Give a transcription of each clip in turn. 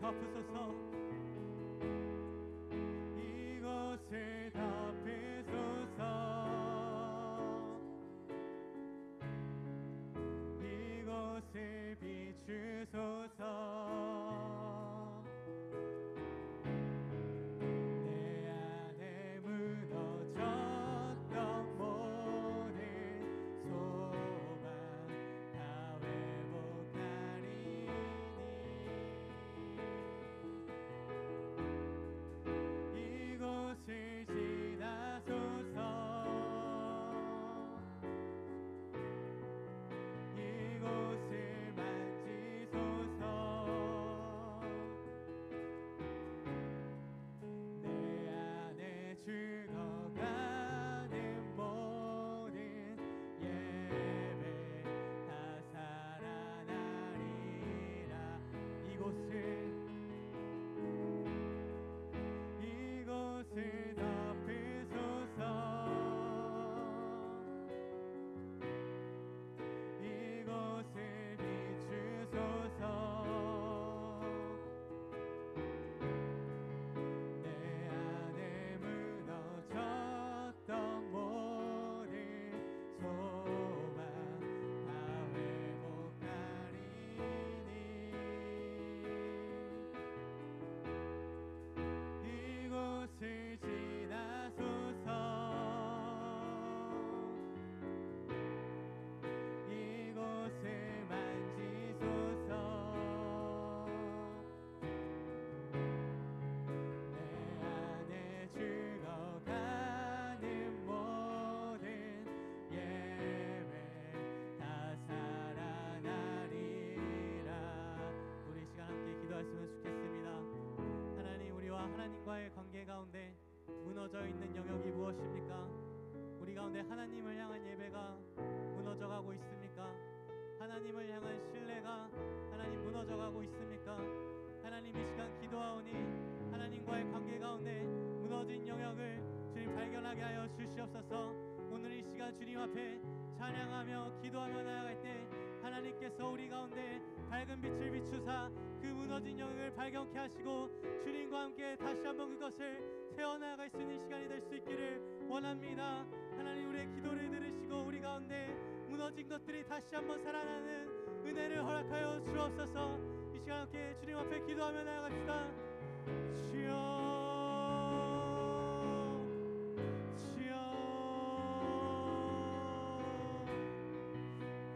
덮으소서. 이곳을 덮으소서. 이곳을 비추소서. 내 안에 무너졌던 모든 소망 다 회복하리니. 이곳을 지나소서. 이곳을 만지소서. 내 안에 죽어가는 모든 예배 다 살아나리라. 이곳을 덮으소서. 이곳을 비추소서. 내 안에 무너졌던 모든 소망 다 회복하리니. 이곳을 지나소서. 이곳을 만지소서. 내 안에 죽어가는 모든 예배 다 살아나리라. 우리 이 시간 함께 기도했으면 좋겠습니다. 하나님, 우리와 하나님과의 관계 가운데 무너져 있는 영역이 무엇입니까? 우리 가운데 하나님을 향한 예배가 무너져가고 있습니까? 하나님을 향한 신뢰가 하나님 무너져가고 있습니까? 하나님, 이 시간 기도하오니 하나님과의 관계 가운데 무너진 영역을 주님 발견하게 하여 주시옵소서. 오늘 이 시간 주님 앞에 찬양하며 기도하며 나아갈 때 하나님께서 우리 가운데 밝은 빛을 비추사 그 무너진 영역을 발견케 하시고 주님과 함께 다시 한번 그것을 세워나갈 수 있는 시간이 될 수 있기를 원합니다. 하나님, 우리의 기도를 들으시고 우리 가운데 무너진 것들이 다시 한번 살아나는 은혜를 허락하여 주옵소서. 이 시간 함께 주님 앞에 기도하며 나아갑시다. 주여, 주여.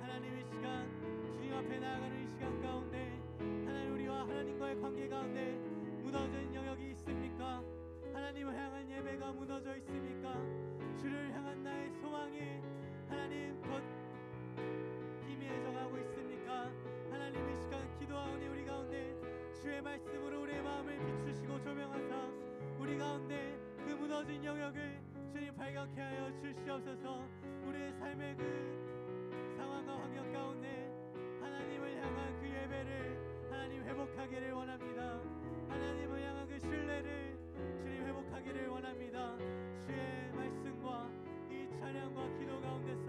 하나님, 이 시간 주님 앞에 나아가는 이 시간 가운데 하나님, 우리와 하나님과의 관계 가운데 무너진 영역이 있습니까? 하나님을 향한 예배가 무너져 있습니까? 주를 향한 나의 소망이 하나님 곧 희미해져가고 있습니까? 하나님, 이 시간 기도하오니 우리 가운데 주의 말씀으로 우리의 마음을 비추시고 조명하사 우리 가운데 그 무너진 영역을 주님 발견케 하여 주시옵소서. 우리의 삶의 그 상황과 환경 가운데 하나님을 향한 그 예배를 하나님 회복하기를 원합니다. 하나님을 향한 그 신뢰를 주님 회복하기를 원합니다. 주의 말씀과 이 찬양과 기도 가운데서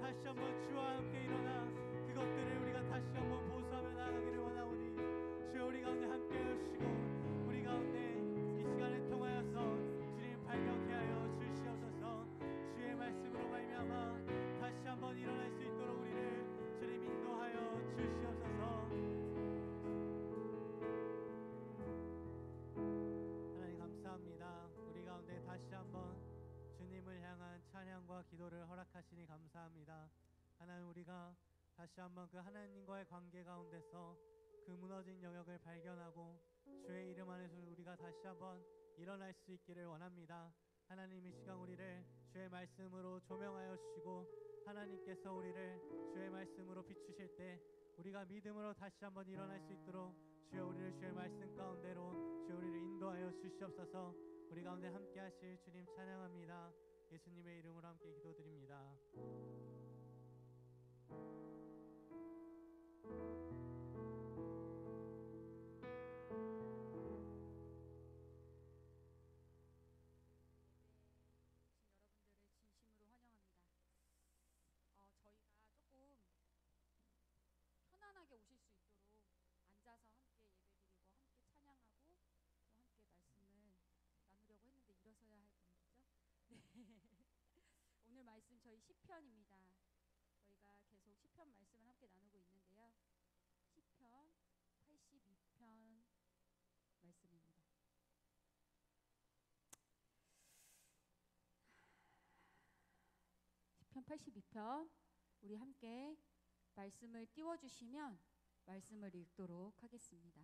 다시 한번 주와 함께 일어나 그것들을 우리가 다시 한번 보수하며 나아가기를 원하오니 주여, 우리 가운데 함께 해주시고 우리 가운데 이 시간을 통하여서 주님 발견케 하여 주시옵소서. 주의 말씀으로 말미암아 다시 한번 일어날 수 있도록 우리를 주님 인도하여 주시옵소서. 하나님, 감사합니다. 우리 가운데 다시 한번 주님을 향한 찬양과 기도를 허락하시니 감사합니다. 하나님, 우리가 다시 한번 그 하나님과의 관계 가운데서 그 무너진 영역을 발견하고 주의 이름 안에서 우리가 다시 한번 일어날 수 있기를 원합니다. 하나님, 이 시간 우리를 주의 말씀으로 조명하여 주시고 하나님께서 우리를 주의 말씀으로 비추실 때 우리가 믿음으로 다시 한번 일어날 수 있도록 주여, 우리를 주의 말씀 가운데로 주여 우리를 인도하여 주시옵소서. 우리 가운데 함께 하실 주님 찬양합니다. 예수님의 이름으로 함께 기도드립니다. 진심으로 환영합니다. 저희가 조금 편안하게 오실 수 있도록 앉아서 함께 예배드리고 함께 찬양 말씀 저희 시편입니다. 저희가 계속 시편 말씀을 함께 나누고 있는데요. 시편 82편 말씀입니다. 시편 82편 우리 함께 말씀을 띄워주시면 말씀을 읽도록 하겠습니다.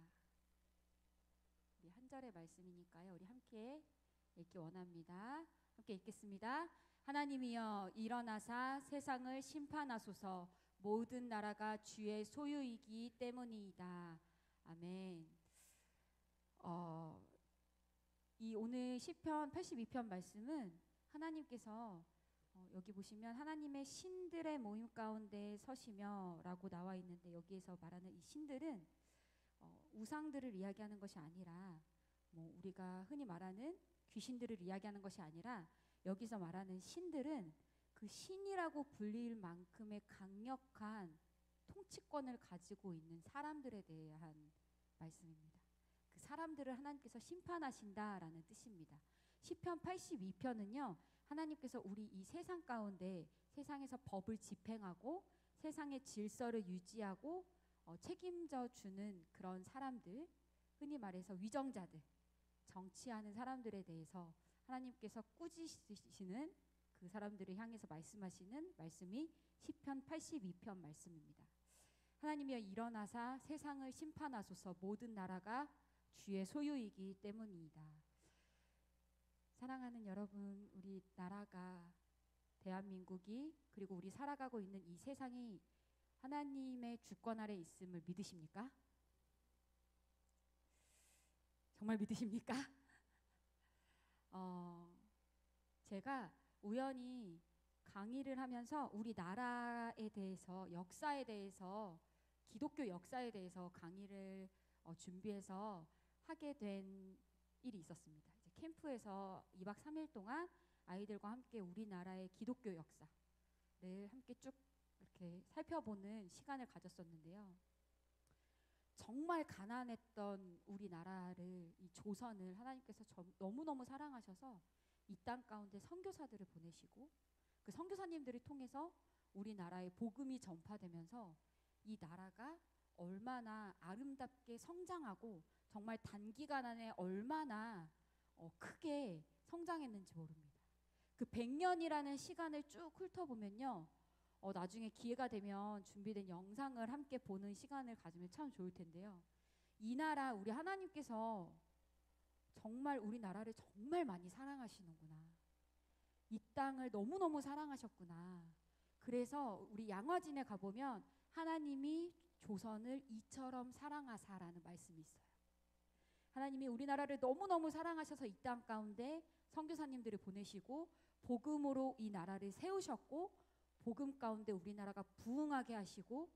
우리 한 절의 말씀이니까요. 우리 함께 읽기 원합니다. 함께 읽겠습니다. 하나님이여 일어나사 세상을 심판하소서. 모든 나라가 주의 소유이기 때문이다. 아멘. 이 오늘 시편 82편 말씀은 하나님께서 여기 보시면 하나님의 신들의 모임 가운데 서시며 라고 나와 있는데, 여기에서 말하는 이 신들은 우상들을 이야기하는 것이 아니라 우리가 흔히 말하는 귀신들을 이야기하는 것이 아니라, 여기서 말하는 신들은 그 신이라고 불릴 만큼의 강력한 통치권을 가지고 있는 사람들에 대한 말씀입니다. 그 사람들을 하나님께서 심판하신다라는 뜻입니다. 시편 82편은요 하나님께서 우리 이 세상 가운데 세상에서 법을 집행하고 세상의 질서를 유지하고 책임져 주는 그런 사람들, 흔히 말해서 위정자들, 정치하는 사람들에 대해서 하나님께서 꾸짖으시는 그 사람들을 향해서 말씀하시는 말씀이 시편 82편 말씀입니다. 하나님이여 일어나사 세상을 심판하소서. 모든 나라가 주의 소유이기 때문이다. 사랑하는 여러분, 우리 나라가, 대한민국이, 그리고 우리 살아가고 있는 이 세상이 하나님의 주권 아래 있음을 믿으십니까? 정말 믿으십니까? 제가 우연히 강의를 하면서 우리 나라에 대해서, 역사에 대해서, 기독교 역사에 대해서 강의를 준비해서 하게 된 일이 있었습니다. 이제 캠프에서 2박 3일 동안 아이들과 함께 우리나라의 기독교 역사를 함께 쭉 이렇게 살펴보는 시간을 가졌었는데요. 정말 가난했던 우리나라를, 이 조선을 하나님께서 너무너무 사랑하셔서 이 땅 가운데 선교사들을 보내시고, 그 선교사님들을 통해서 우리나라에 복음이 전파되면서 이 나라가 얼마나 아름답게 성장하고 정말 단기간 안에 얼마나 크게 성장했는지 모릅니다. 그 100년이라는 시간을 쭉 훑어보면요, 나중에 기회가 되면 준비된 영상을 함께 보는 시간을 가지면 참 좋을 텐데요. 이 나라, 우리 하나님께서 정말 우리나라를 정말 많이 사랑하시는구나. 이 땅을 너무너무 사랑하셨구나. 그래서 우리 양화진에 가보면 하나님이 조선을 이처럼 사랑하사라는 말씀이 있어요. 하나님이 우리나라를 너무너무 사랑하셔서 이 땅 가운데 선교사님들을 보내시고 복음으로 이 나라를 세우셨고, 복음 가운데 우리나라가 부흥하게 하시고,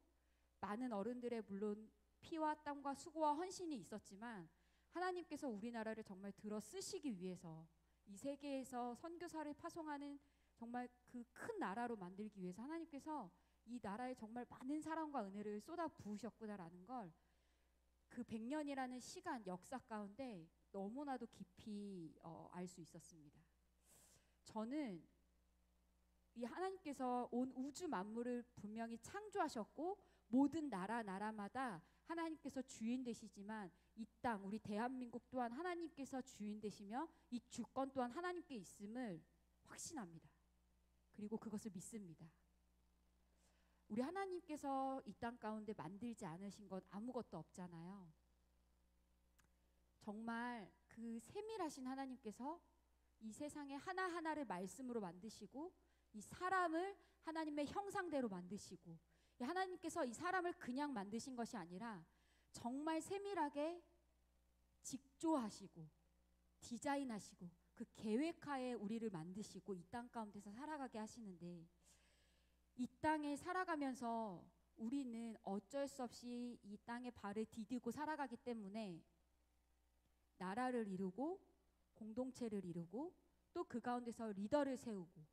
많은 어른들의 물론 피와 땀과 수고와 헌신이 있었지만 하나님께서 우리나라를 정말 들어 쓰시기 위해서, 이 세계에서 선교사를 파송하는 정말 그 큰 나라로 만들기 위해서 하나님께서 이 나라에 정말 많은 사랑과 은혜를 쏟아 부으셨구나라는 걸 그 100년이라는 시간, 역사 가운데 너무나도 깊이 알 수 있었습니다. 저는 이 하나님께서 온 우주 만물을 분명히 창조하셨고, 모든 나라마다 하나님께서 주인 되시지만 이 땅, 우리 대한민국 또한 하나님께서 주인 되시며 이 주권 또한 하나님께 있음을 확신합니다. 그리고 그것을 믿습니다. 우리 하나님께서 이 땅 가운데 만들지 않으신 것 아무것도 없잖아요. 정말 그 세밀하신 하나님께서 이 세상에 하나하나를 말씀으로 만드시고, 이 사람을 하나님의 형상대로 만드시고, 하나님께서 이 사람을 그냥 만드신 것이 아니라 정말 세밀하게 직조하시고 디자인하시고 그 계획하에 우리를 만드시고 이 땅 가운데서 살아가게 하시는데, 이 땅에 살아가면서 우리는 어쩔 수 없이 이 땅에 발을 디디고 살아가기 때문에 나라를 이루고 공동체를 이루고 또 그 가운데서 리더를 세우고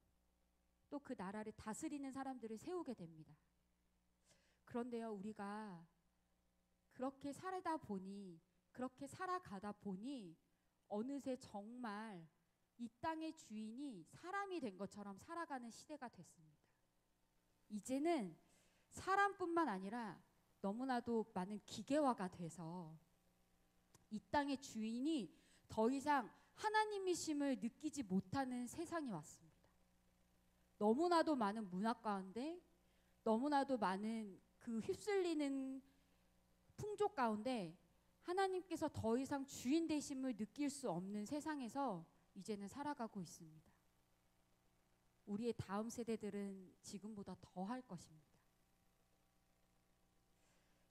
또 그 나라를 다스리는 사람들을 세우게 됩니다. 그런데요, 우리가 그렇게 살아가다 보니 어느새 정말 이 땅의 주인이 사람이 된 것처럼 살아가는 시대가 됐습니다. 이제는 사람뿐만 아니라 너무나도 많은 기계화가 돼서 이 땅의 주인이 더 이상 하나님이심을 느끼지 못하는 세상이 왔습니다. 너무나도 많은 문화 가운데, 너무나도 많은 그 휩쓸리는 풍조 가운데 하나님께서 더 이상 주인 되심을 느낄 수 없는 세상에서 이제는 살아가고 있습니다. 우리의 다음 세대들은 지금보다 더 할 것입니다.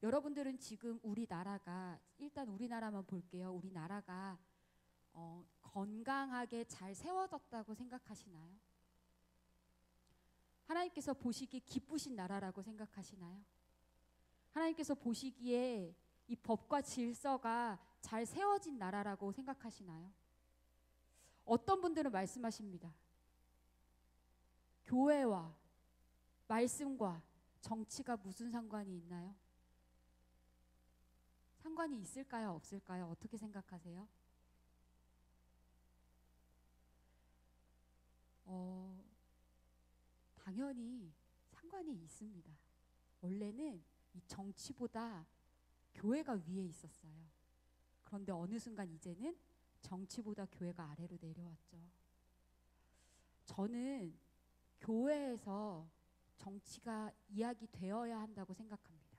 여러분들은 지금 우리나라가, 일단 우리나라만 볼게요. 우리나라가 건강하게 잘 세워졌다고 생각하시나요? 하나님께서 보시기에 기쁘신 나라라고 생각하시나요? 하나님께서 보시기에 이 법과 질서가 잘 세워진 나라라고 생각하시나요? 어떤 분들은 말씀하십니다. 교회와 말씀과 정치가 무슨 상관이 있나요? 상관이 있을까요? 없을까요? 어떻게 생각하세요? 당연히 상관이 있습니다. 원래는 이 정치보다 교회가 위에 있었어요. 그런데 어느 순간 이제는 정치보다 교회가 아래로 내려왔죠. 저는 교회에서 정치가 이야기되어야 한다고 생각합니다.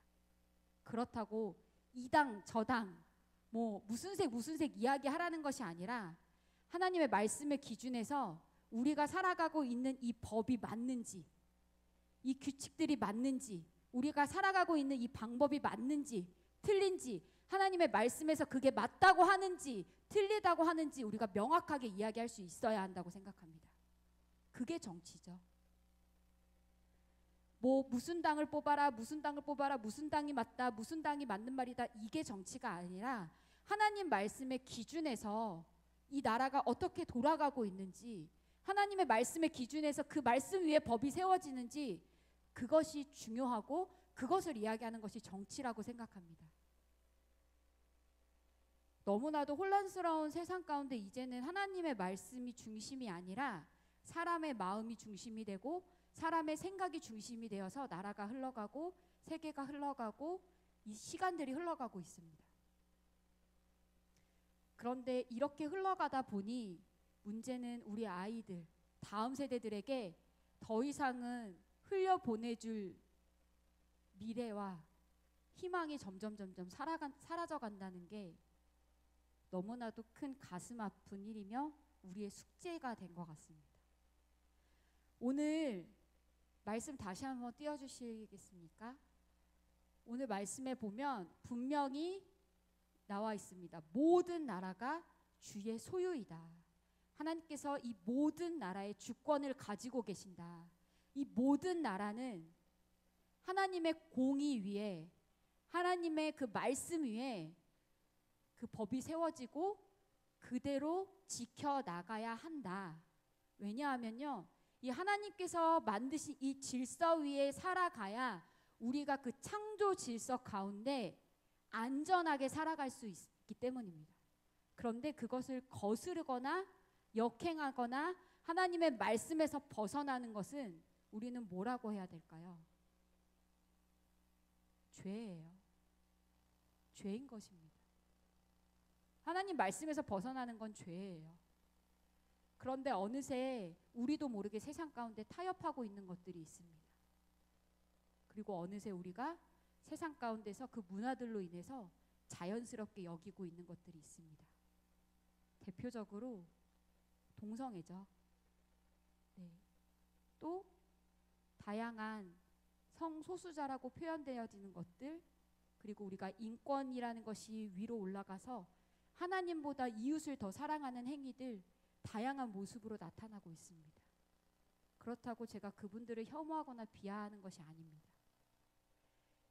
그렇다고 이 당 저당 뭐 무슨 색 이야기하라는 것이 아니라 하나님의 말씀의 기준에서 우리가 살아가고 있는 이 법이 맞는지, 이 규칙들이 맞는지, 우리가 살아가고 있는 이 방법이 맞는지 틀린지, 하나님의 말씀에서 그게 맞다고 하는지 틀리다고 하는지 우리가 명확하게 이야기할 수 있어야 한다고 생각합니다. 그게 정치죠. 뭐 무슨 당을 뽑아라, 무슨 당을 뽑아라, 무슨 당이 맞다, 무슨 당이 맞는 말이다, 이게 정치가 아니라 하나님 말씀의 기준에서 이 나라가 어떻게 돌아가고 있는지, 하나님의 말씀의 기준에서 그 말씀 위에 법이 세워지는지, 그것이 중요하고 그것을 이야기하는 것이 정치라고 생각합니다. 너무나도 혼란스러운 세상 가운데 이제는 하나님의 말씀이 중심이 아니라 사람의 마음이 중심이 되고 사람의 생각이 중심이 되어서 나라가 흘러가고 세계가 흘러가고 이 시간들이 흘러가고 있습니다. 그런데 이렇게 흘러가다 보니 문제는 우리 아이들, 다음 세대들에게 더 이상은 흘려보내줄 미래와 희망이 점점 사라져간다는 게 너무나도 큰 가슴 아픈 일이며 우리의 숙제가 된 것 같습니다. 오늘 말씀 다시 한번 띄워주시겠습니까? 오늘 말씀에 보면 분명히 나와 있습니다. 모든 나라가 주의 소유이다. 하나님께서 이 모든 나라의 주권을 가지고 계신다. 이 모든 나라는 하나님의 공의 위에, 하나님의 그 말씀 위에 그 법이 세워지고 그대로 지켜나가야 한다. 왜냐하면요, 이 하나님께서 만드신 이 질서 위에 살아가야 우리가 그 창조 질서 가운데 안전하게 살아갈 수 있기 때문입니다. 그런데 그것을 거스르거나 역행하거나 하나님의 말씀에서 벗어나는 것은 우리는 뭐라고 해야 될까요? 죄예요. 죄인 것입니다. 하나님 말씀에서 벗어나는 건 죄예요. 그런데 어느새 우리도 모르게 세상 가운데 타협하고 있는 것들이 있습니다. 그리고 어느새 우리가 세상 가운데서 그 문화들로 인해서 자연스럽게 여기고 있는 것들이 있습니다. 대표적으로 동성애죠. 네. 또 다양한 성소수자라고 표현되어지는 것들, 그리고 우리가 인권이라는 것이 위로 올라가서 하나님보다 이웃을 더 사랑하는 행위들, 다양한 모습으로 나타나고 있습니다. 그렇다고 제가 그분들을 혐오하거나 비하하는 것이 아닙니다.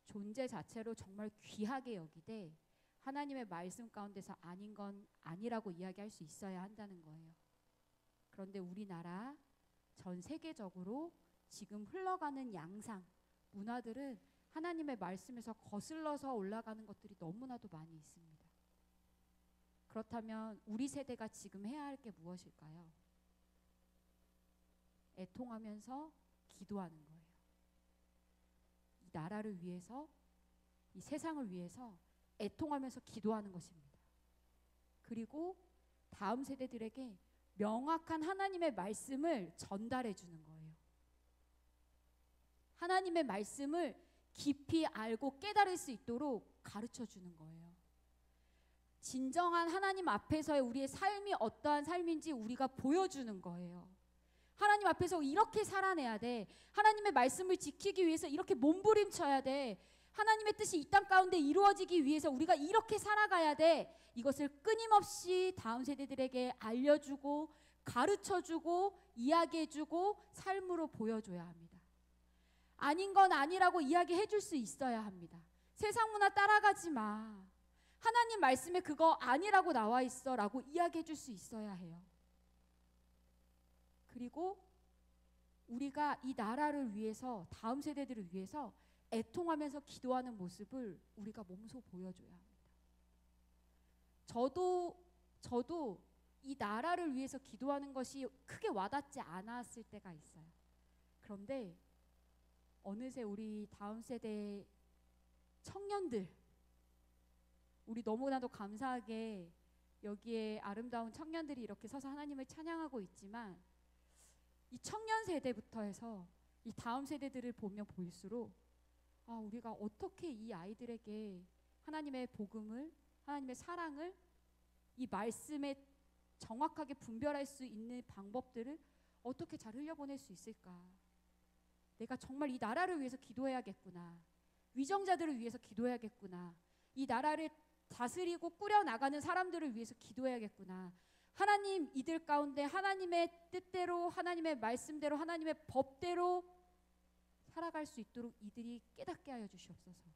존재 자체로 정말 귀하게 여기되 하나님의 말씀 가운데서 아닌 건 아니라고 이야기할 수 있어야 한다는 거예요. 그런데 우리나라, 전 세계적으로 지금 흘러가는 양상, 문화들은 하나님의 말씀에서 거슬러서 올라가는 것들이 너무나도 많이 있습니다. 그렇다면 우리 세대가 지금 해야 할 게 무엇일까요? 애통하면서 기도하는 거예요. 이 나라를 위해서, 이 세상을 위해서 애통하면서 기도하는 것입니다. 그리고 다음 세대들에게 명확한 하나님의 말씀을 전달해 주는 거예요. 하나님의 말씀을 깊이 알고 깨달을 수 있도록 가르쳐 주는 거예요. 진정한 하나님 앞에서의 우리의 삶이 어떠한 삶인지 우리가 보여주는 거예요. 하나님 앞에서 이렇게 살아내야 돼. 하나님의 말씀을 지키기 위해서 이렇게 몸부림쳐야 돼. 하나님의 뜻이 이 땅 가운데 이루어지기 위해서 우리가 이렇게 살아가야 돼. 이것을 끊임없이 다음 세대들에게 알려주고 가르쳐주고 이야기해주고 삶으로 보여줘야 합니다. 아닌 건 아니라고 이야기해 줄 수 있어야 합니다. 세상 문화 따라가지 마. 하나님 말씀에 그거 아니라고 나와 있어 라고 이야기해 줄 수 있어야 해요. 그리고 우리가 이 나라를 위해서, 다음 세대들을 위해서 애통하면서 기도하는 모습을 우리가 몸소 보여줘야 합니다. 저도 이 나라를 위해서 기도하는 것이 크게 와닿지 않았을 때가 있어요. 그런데 어느새 우리 다음 세대 청년들, 우리 너무나도 감사하게 여기에 아름다운 청년들이 이렇게 서서 하나님을 찬양하고 있지만, 이 청년 세대부터 해서 이 다음 세대들을 보면 볼수록 우리가 어떻게 이 아이들에게 하나님의 복음을, 하나님의 사랑을, 이 말씀에 정확하게 분별할 수 있는 방법들을 어떻게 잘 흘려보낼 수 있을까? 내가 정말 이 나라를 위해서 기도해야겠구나. 위정자들을 위해서 기도해야겠구나. 이 나라를 다스리고 꾸려나가는 사람들을 위해서 기도해야겠구나. 하나님, 이들 가운데 하나님의 뜻대로, 하나님의 말씀대로, 하나님의 법대로 살아갈 수 있도록 이들이 깨닫게 하여 주시옵소서.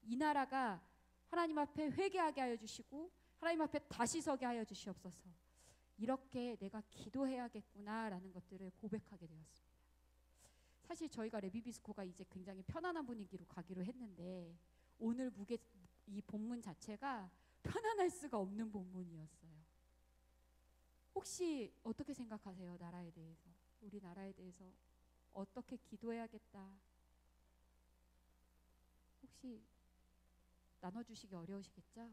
이 나라가 하나님 앞에 회개하게 하여 주시고 하나님 앞에 다시 서게 하여 주시옵소서. 이렇게 내가 기도해야겠구나라는 것들을 고백하게 되었습니다. 사실 저희가 레비비스코가 이제 굉장히 편안한 분위기로 가기로 했는데, 오늘 이 본문 자체가 편안할 수가 없는 본문이었어요. 혹시 어떻게 생각하세요? 나라에 대해서, 우리 나라에 대해서 어떻게 기도해야겠다, 혹시 나눠주시기 어려우시겠죠?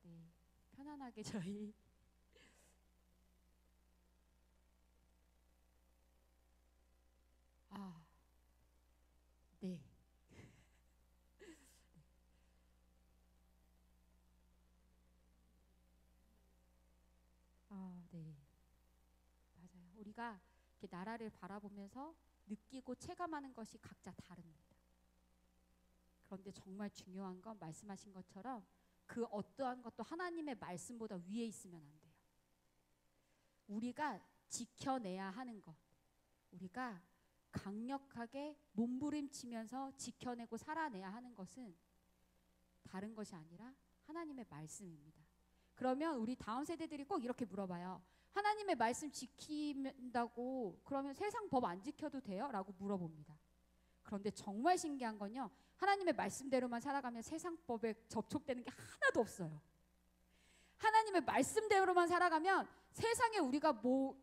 네, 편안하게 저희 네. 네. 맞아요. 우리가 이렇게 나라를 바라보면서 느끼고 체감하는 것이 각자 다릅니다. 그런데 정말 중요한 건 말씀하신 것처럼 그 어떠한 것도 하나님의 말씀보다 위에 있으면 안 돼요. 우리가 지켜내야 하는 것, 우리가 강력하게 몸부림치면서 지켜내고 살아내야 하는 것은 다른 것이 아니라 하나님의 말씀입니다. 그러면 우리 다음 세대들이 꼭 이렇게 물어봐요. 하나님의 말씀 지킨다고 그러면 세상 법 안 지켜도 돼요? 라고 물어봅니다. 그런데 정말 신기한 건요, 하나님의 말씀대로만 살아가면 세상 법에 접촉되는 게 하나도 없어요. 하나님의 말씀대로만 살아가면 세상에 우리가 뭐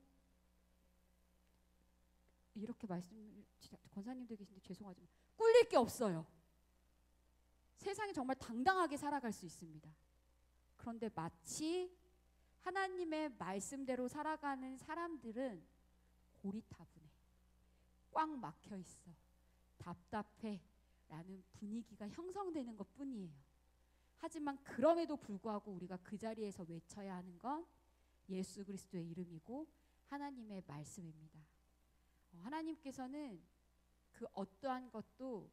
이렇게 말씀, 권사님들 계신데 죄송하지만 꿀릴 게 없어요. 세상에 정말 당당하게 살아갈 수 있습니다. 그런데 마치 하나님의 말씀대로 살아가는 사람들은 고리타분해, 꽉 막혀 있어, 답답해 라는 분위기가 형성되는 것 뿐이에요. 하지만 그럼에도 불구하고 우리가 그 자리에서 외쳐야 하는 건 예수 그리스도의 이름이고 하나님의 말씀입니다. 하나님께서는 그 어떠한 것도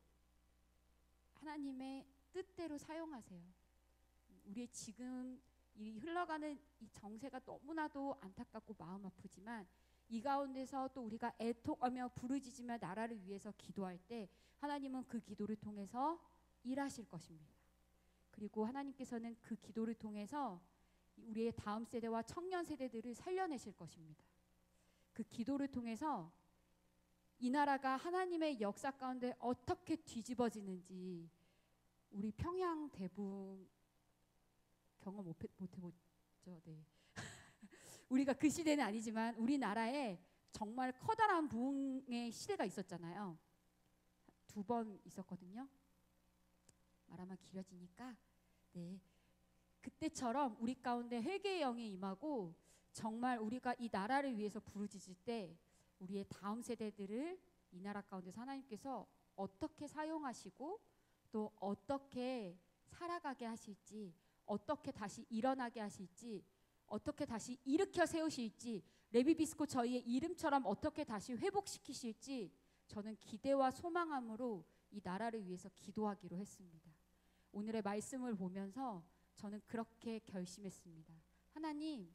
하나님의 뜻대로 사용하세요. 우리의 지금 이 흘러가는 이 정세가 너무나도 안타깝고 마음 아프지만, 이 가운데서 또 우리가 애통하며 부르짖으며 나라를 위해서 기도할 때 하나님은 그 기도를 통해서 일하실 것입니다. 그리고 하나님께서는 그 기도를 통해서 우리의 다음 세대와 청년 세대들을 살려내실 것입니다. 그 기도를 통해서 이 나라가 하나님의 역사 가운데 어떻게 뒤집어지는지 우리 평양 대붕 경험 못 해보죠. 네. 우리가 그 시대는 아니지만 우리나라에 정말 커다란 부흥의 시대가 있었잖아요. 2번 있었거든요. 말하면 길어지니까 네, 그때처럼 우리 가운데 회개의 영이 임하고 정말 우리가 이 나라를 위해서 부르짖을 때 우리의 다음 세대들을 이 나라 가운데서 하나님께서 어떻게 사용하시고 또 어떻게 살아가게 하실지, 어떻게 다시 일어나게 하실지, 어떻게 다시 일으켜 세우실지, 레비비스코 저희의 이름처럼 어떻게 다시 회복시키실지 저는 기대와 소망함으로 이 나라를 위해서 기도하기로 했습니다. 오늘의 말씀을 보면서 저는 그렇게 결심했습니다. 하나님,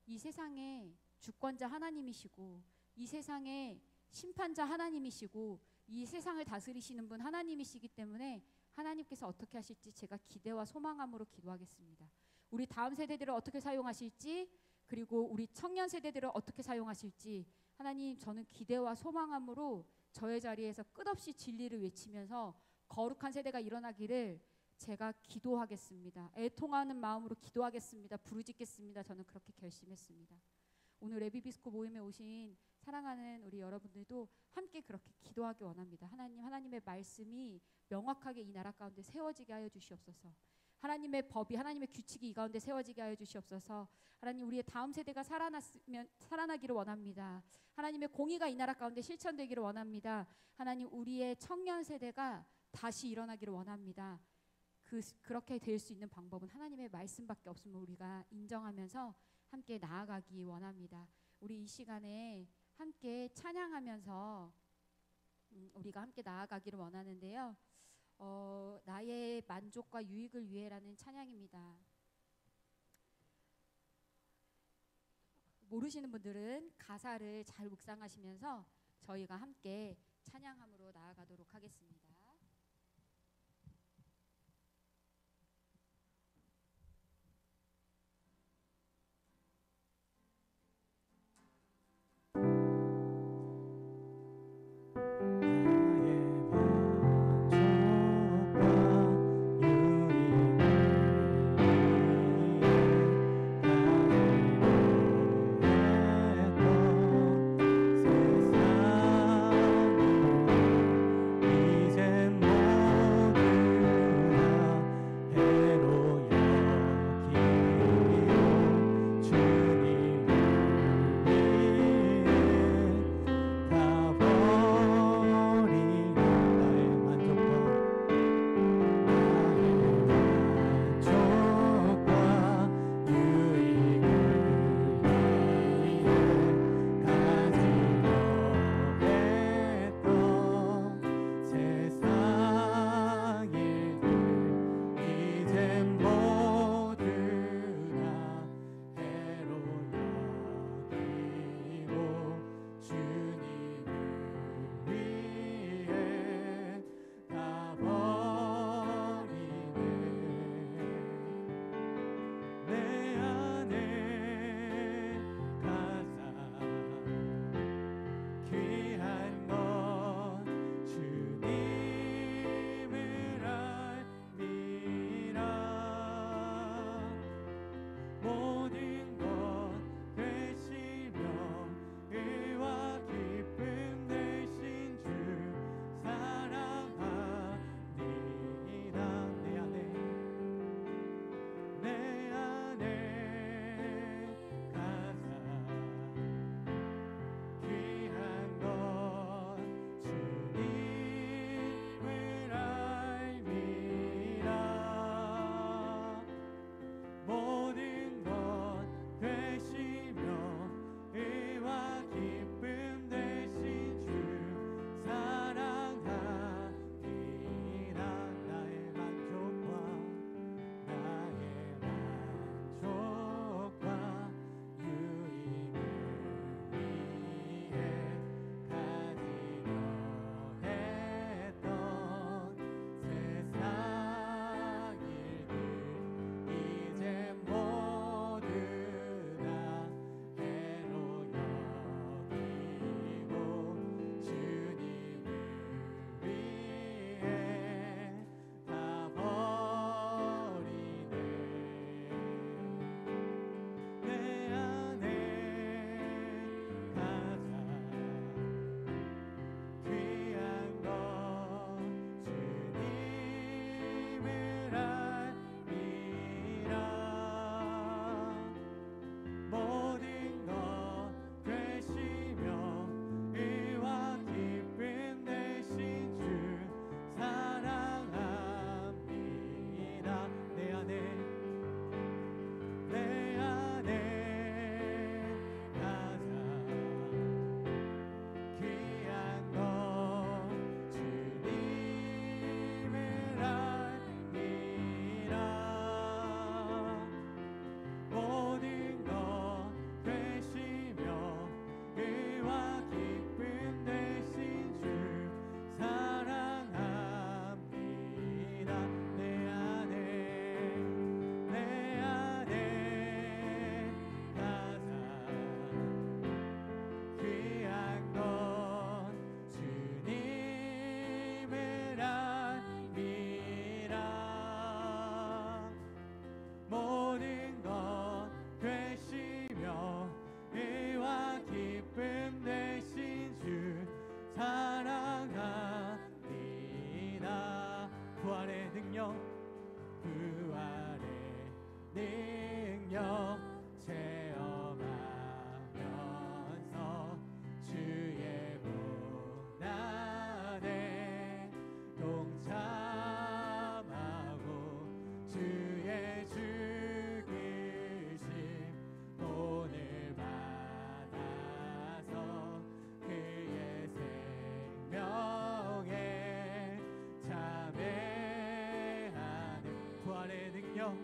이 세상의 주권자 하나님이시고 이 세상의 심판자 하나님이시고 이 세상을 다스리시는 분 하나님이시기 때문에 하나님께서 어떻게 하실지 제가 기대와 소망함으로 기도하겠습니다. 우리 다음 세대들을 어떻게 사용하실지, 그리고 우리 청년 세대들을 어떻게 사용하실지 하나님, 저는 기대와 소망함으로 저의 자리에서 끝없이 진리를 외치면서 거룩한 세대가 일어나기를 제가 기도하겠습니다. 애통하는 마음으로 기도하겠습니다. 부르짖겠습니다. 저는 그렇게 결심했습니다. 오늘 레비비스코 모임에 오신 사랑하는 우리 여러분들도 함께 그렇게 기도하기 원합니다. 하나님, 하나님의 말씀이 명확하게 이 나라 가운데 세워지게 하여 주시옵소서. 하나님의 법이, 하나님의 규칙이 이 가운데 세워지게 하여 주시옵소서. 하나님, 우리의 다음 세대가 살아나기를 원합니다. 하나님의 공의가 이 나라 가운데 실천되기를 원합니다. 하나님, 우리의 청년 세대가 다시 일어나기를 원합니다. 그렇게 될 수 있는 방법은 하나님의 말씀밖에 없음을 우리가 인정하면서 함께 나아가기 원합니다. 우리 이 시간에 함께 찬양하면서 우리가 함께 나아가기를 원하는데요. 나의 만족과 유익을 위해라는 찬양입니다. 모르시는 분들은 가사를 잘 묵상하시면서 저희가 함께 찬양함으로 나아가도록 하겠습니다. 이제 주의 죽으심 오늘 받아서 그의 생명에 참회하는 부활의 능력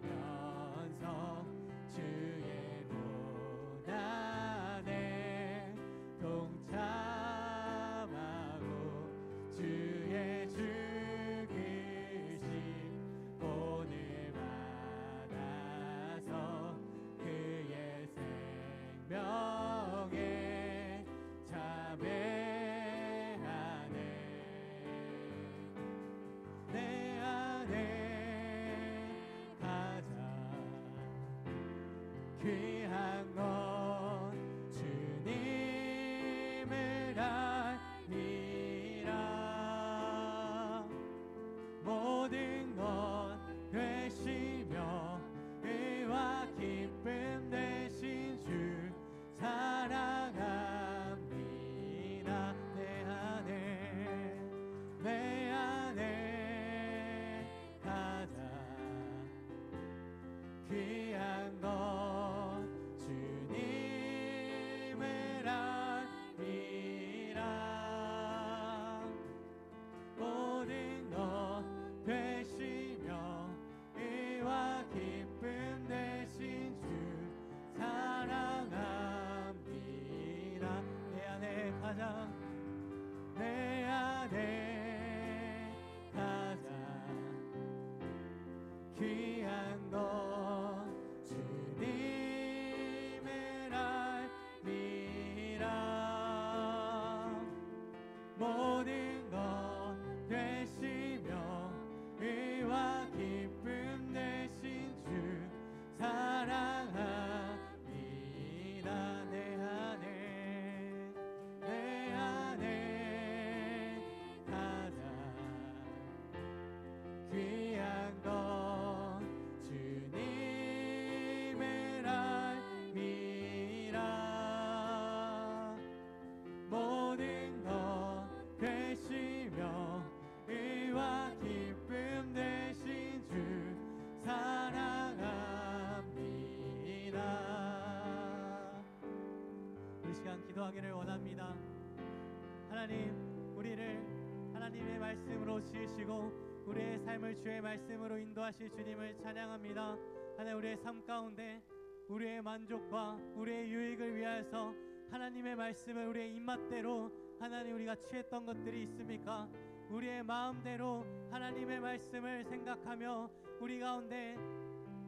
체험하면서 주의 고난에 동참하고 주의 죽으심 오늘 받아서 그의 생명에 참회하네. 내 안에 가장 귀한 건 주님을 알미라. 모든 것 되시며 의와 기쁨 되신 주 사랑합니다. 내 안에 가장 귀한 건 주님을 알미라. 모든 것 되시며 의와 기쁨 되신 주 사랑합니다. 내 안에 가장 귀한 건 주님을 알미라. 모든 것 되시며 의와 기쁨 되신 주 사랑합니다. 내 안에 가장 귀한 건 주님을 알미라. 모든 것 되시며 의와 기쁨 되신 주 사랑합니다. 우리 시간 기도하기를 원합니다. 하나님, 우리를 하나님의 말씀으로 지으시고 우리의 삶을 주의 말씀으로 인도하실 주님을 찬양합니다. 하나님, 우리의 삶 가운데 우리의 만족과 우리의 유익을 위하여서 하나님의 말씀을 우리의 입맛대로 하나님 우리가 취했던 것들이 있습니까? 우리의 마음대로 하나님의 말씀을 생각하며 우리 가운데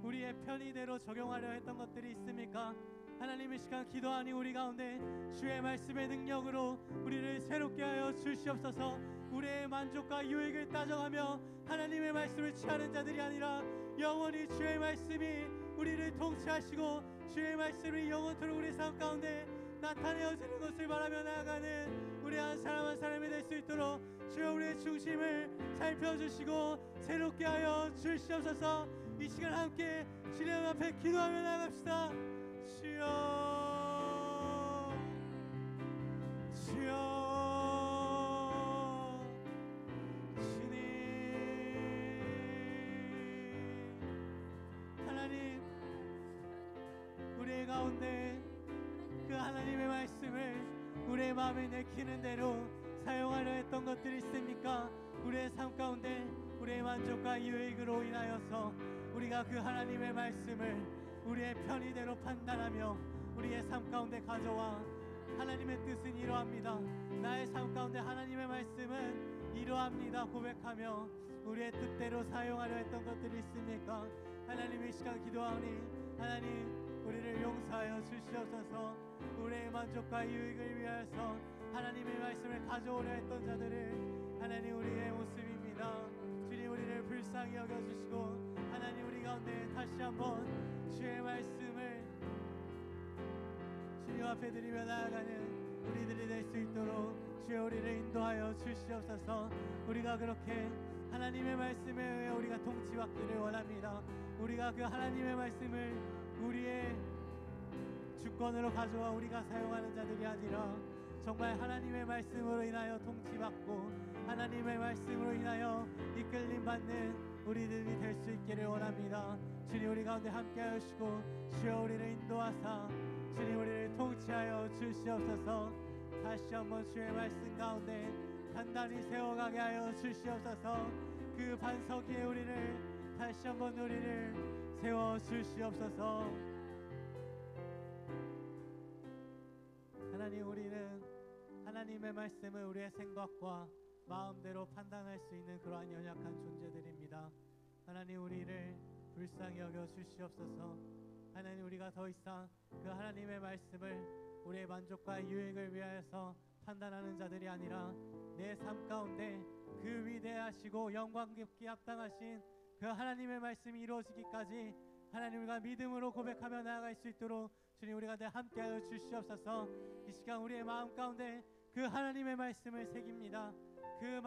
우리의 편의대로 적용하려 했던 것들이 있습니까? 하나님의 시간 기도하니 우리 가운데 주의 말씀의 능력으로 우리를 새롭게 하여 주시옵소서. 우리의 만족과 유익을 따져가며 하나님의 말씀을 취하는 자들이 아니라 영원히 주의 말씀이 우리를 통치하시고 주의 말씀이 영원토록 우리 삶 가운데 나타내어지는 것을 바라며 나아가는 우리 한 사람 한 사람이 될 수 있도록 주여 우리의 중심을 살펴주시고 새롭게 하여 주시옵소서. 이 시간 함께 주님 앞에 기도하며 나갑시다. 주여, 주여, 주님. 하나님, 우리의 가운데 그 하나님의 말씀을 우리의 마음에 내키는 대로 사용하려 했던 것들이 있습니까? 우리의 삶 가운데 우리의 만족과 유익으로 인하여서 우리가 그 하나님의 말씀을 우리의 편의대로 판단하며 우리의 삶 가운데 가져와 하나님의 뜻은 이러합니다. 나의 삶 가운데 하나님의 말씀은 이러합니다 고백하며 우리의 뜻대로 사용하려 했던 것들이 있습니까? 하나님의 시간 기도하오니 하나님 우리를 용서하여 주시옵소서. 우리의 만족과 유익을 위하여서 하나님의 말씀을 가져오려 했던 자들을 하나님 우리의 모습입니다. 주님 우리를 불쌍히 여겨주시고 하나님 우리 가운데 다시 한번 주의 말씀을 주님 앞에 드리며 나아가는 우리들이 될 수 있도록 주여 우리를 인도하여 주시옵소서. 우리가 그렇게 하나님의 말씀에 의해 우리가 통치받기를 원합니다. 우리가 그 하나님의 말씀을 우리의 주권으로 가져와 우리가 사용하는 자들이 아니라 정말 하나님의 말씀으로 인하여 통치받고 하나님의 말씀으로 인하여 이끌림 받는 우리들이 될 수 있기를 원합니다. 주님 우리 가운데 함께 하시고 주여 우리를 인도하사 주님 우리를 통치하여 주시옵소서. 다시 한번 주의 말씀 가운데 단단히 세워가게 하여 주시옵소서. 그 반석 위에 우리를 다시 한번 우리를 세워 주시옵소서. 하나님 우리는 하나님의 말씀을 우리의 생각과 마음대로 판단할 수 있는 그러한 연약한 존재들입니다. 하나님 우리를 불쌍히 여겨 주시옵소서. 하나님 우리가 더 이상 그 하나님의 말씀을 우리의 만족과 유익을 위하여서 판단하는 자들이 아니라 내 삶 가운데 그 위대하시고 영광 깊게 합당하신 그 하나님의 말씀이 이루어지기까지 하나님 우리가 믿음으로 고백하며 나아갈 수 있도록 주님 우리가 함께하여 주시옵소서. 이 시간 우리의 마음 가운데 그 하나님의 말씀을 새깁니다. 그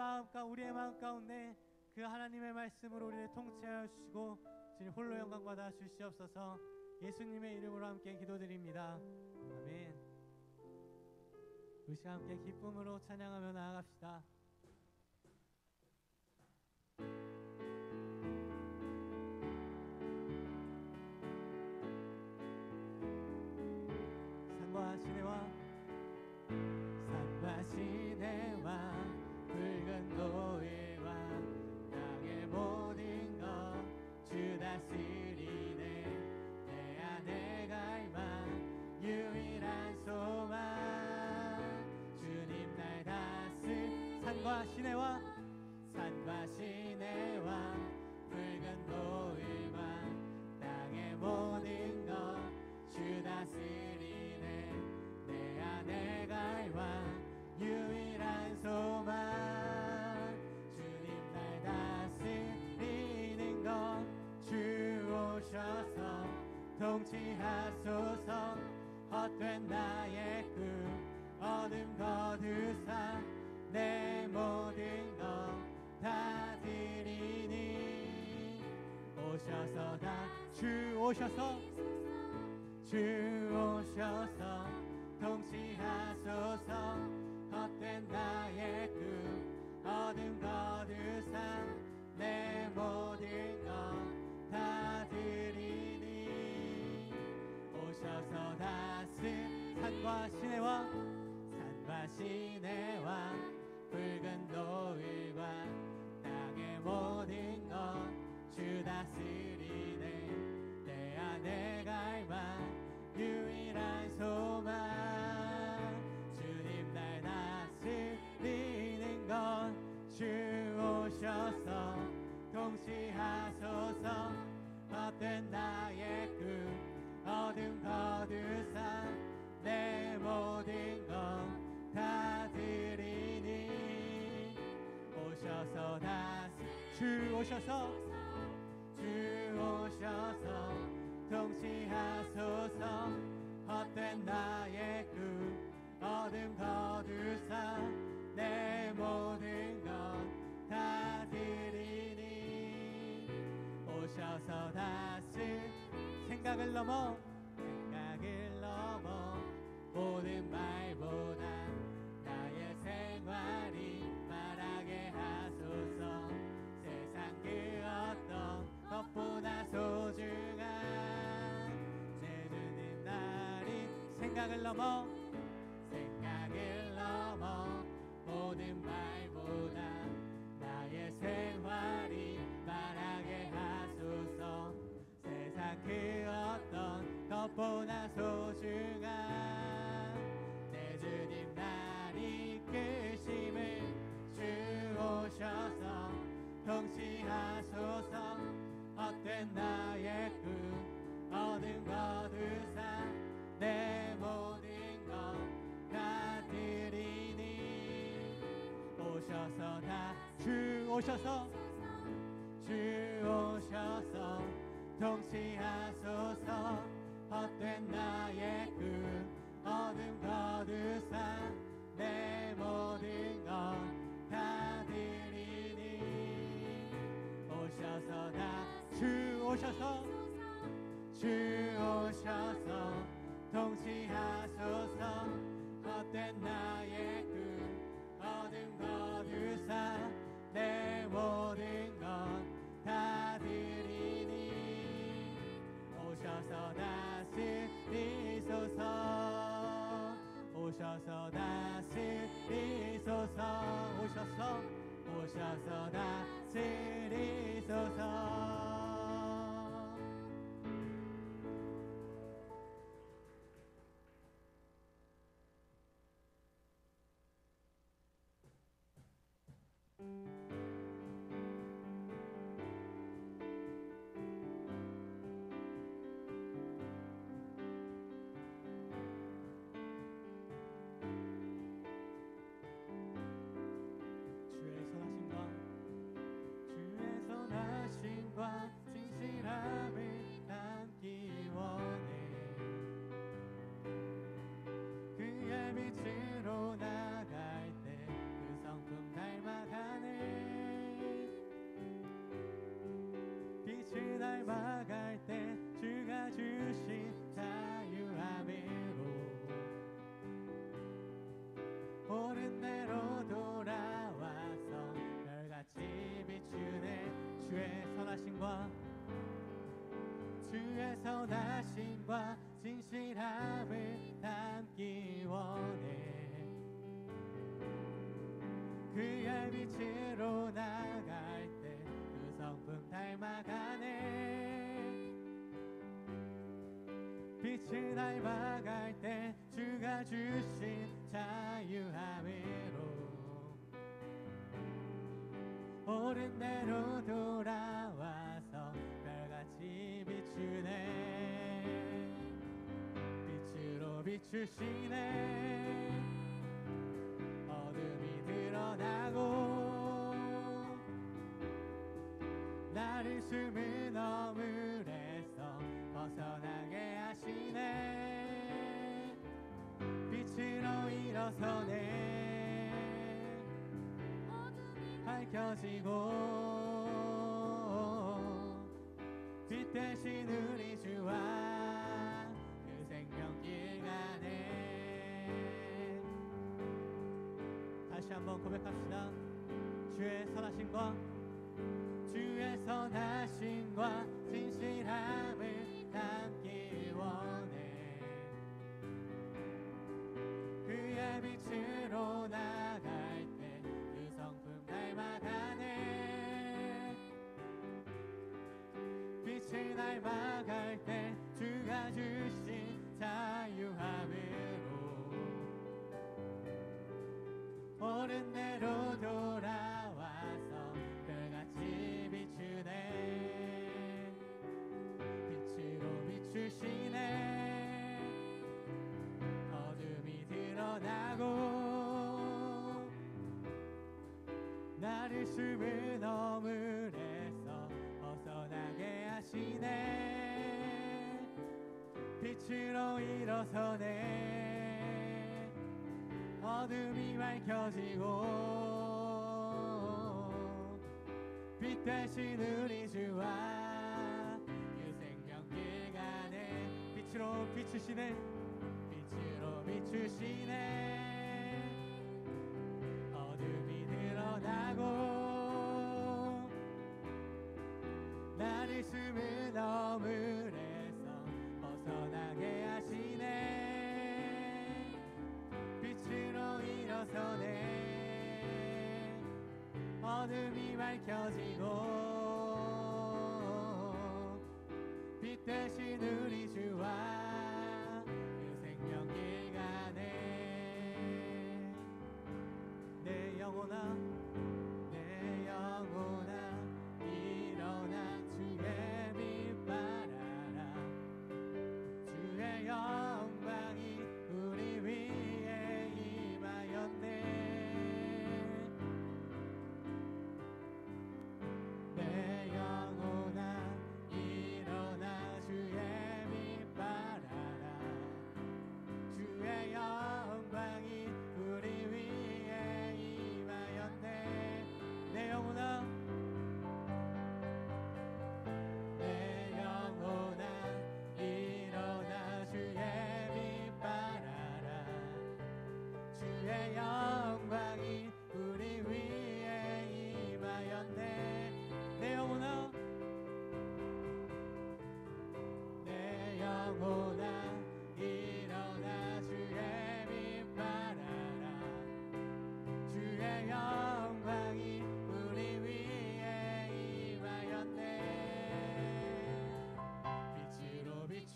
우리의 마음 가운데 그 하나님의 말씀으로 우리를 통치하여 주시고 주님 홀로 영광 받아 주시옵소서. 예수님의 이름으로 함께 기도드립니다. 아멘. 우리 시간 함께 기쁨으로 찬양하며 나아갑시다. 산과 시내와 붉은 노을과 땅의 모든 것 주 다스리네. 내 안에 갈망 유일한 소망 주님 날 산과 시내와 붉은 노을과 땅의 모든 것 주 다스리네. 내 안에 갈망 유일한 소망 주님 날 다스리는 것 주 오셔서 통치하소서. 헛된 나의 꿈 어둠 거두사 내 모든 것 다 드리니. 오셔서 주 오셔서 통치하소서. 헛된 나의 꿈 어둠 거두사 내 모든 것 다 드리니. 오셔서 산과 시내와 붉은 노을과 땅의 모든 것 주 다스리네. 내 안에 갈망 유일한 소망 주님 날 다스리는 것 주 오셔서 통치하소서. 헛된 나의 꿈 어둠 거두사 내 모든 것 다 드리니. 오셔서 주 오셔서 통치하소서. 헛된 나의 꿈 어둠 거두사 내 모든 것 다 드리니. 오셔서 생각을 넘어 모든 말보다 나의 생활이 말하게 하소서. 세상 그 어떤 것보다 소중한 내 주님 날이 생각을 넘어 모든 말보다 나의 생활이 말하게 하소서. 세상 그 어떤 것보다 소중한 내 주님 날 이끄심을 주 오셔서 통치하소서. 헛된 나의 꿈 어둠 거두사 내 모든 것 다 드리니. 오셔서 주 오셔서 통치하소서. 헛된 나의 꿈 어둠 거두사 내 모든 것 다 드리니. 오셔서 주 오셔서 통치하소서. 헛된 나의 꿈 어둠 거두사 내 모든 것 다 드리니 오셔서 다스리소서 오셔서 다스리소서 오셔서 다스리소서 주의 선하심과 진실함을 담기 원해 그의 빛으로 나갈 때 그 성품 닮아가네 빛을 닮아갈 때 주가 주신 자유함으로 옳은 대로 돌아와서 별같이 비추네 주의 선하심과 진실함을 담기 원해 그의 빛으로 나갈 때 그 성품 닮아가네 빛을 닮아갈 때 주가 주신 자유함으로 옳은 대로 돌아와서 별같이 비추네 빛으로 비추시네 어둠이 드러나고 나를 숨은 어물에서 벗어나게 하시네 빛으로 일어서네 밝혀지고 빛 대신 우리 주와 그 생명길 가네 다시 한번 고백합시다 주의 선하심과 진실함을 담기 원해 그의 빛으로 나갈 때 그 성품 닮아가네 빛을 닮아갈 때 주가 주신 자유함으로 옳은 대로 돌아와서 별같이 비추네 빛으로 비추시네 어둠이 드러나고 나를 숨은 어물에서 벗어나게 하시네 빛으로 일어서네 어둠이 밝혀지고 빛 대신 우리 주와 그 생명길 가네 빛으로 비추시네 빛으로 비추시네 어둠이 드러나고 나를 숨은 어물에서 벗어나게 하시네 빛으로 일어서네 어둠이 밝혀지고 빛 대신 우리 주와 그 생명길 가네 내 영혼아 일어나 주의 빛 발하라 주의 영광이 우리 위에 임하였네 내 영혼아 일어나 주의 빛 발하라 주의 영광이 우리 위에 임하였네 내 영혼아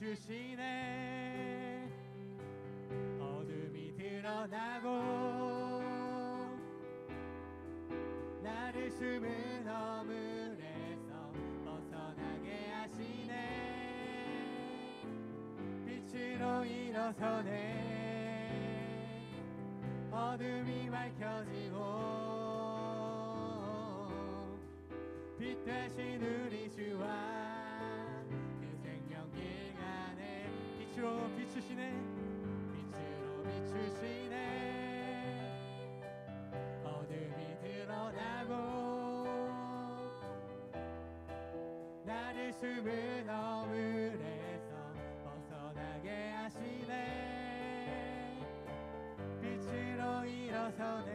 비추시네. 어둠이 드러나고 나를 숨은 허물에서 벗어나게 하시네. 빛으로 일어서네. 어둠이 밝혀지고 빛 되신 우리 주와 그 생명길 가네. 빛으로 비추시네. 빛으로 비추시네. 어둠이 드러나고 나를 숨은 허물에서 벗어나게 하시네. 빛으로 일어서네.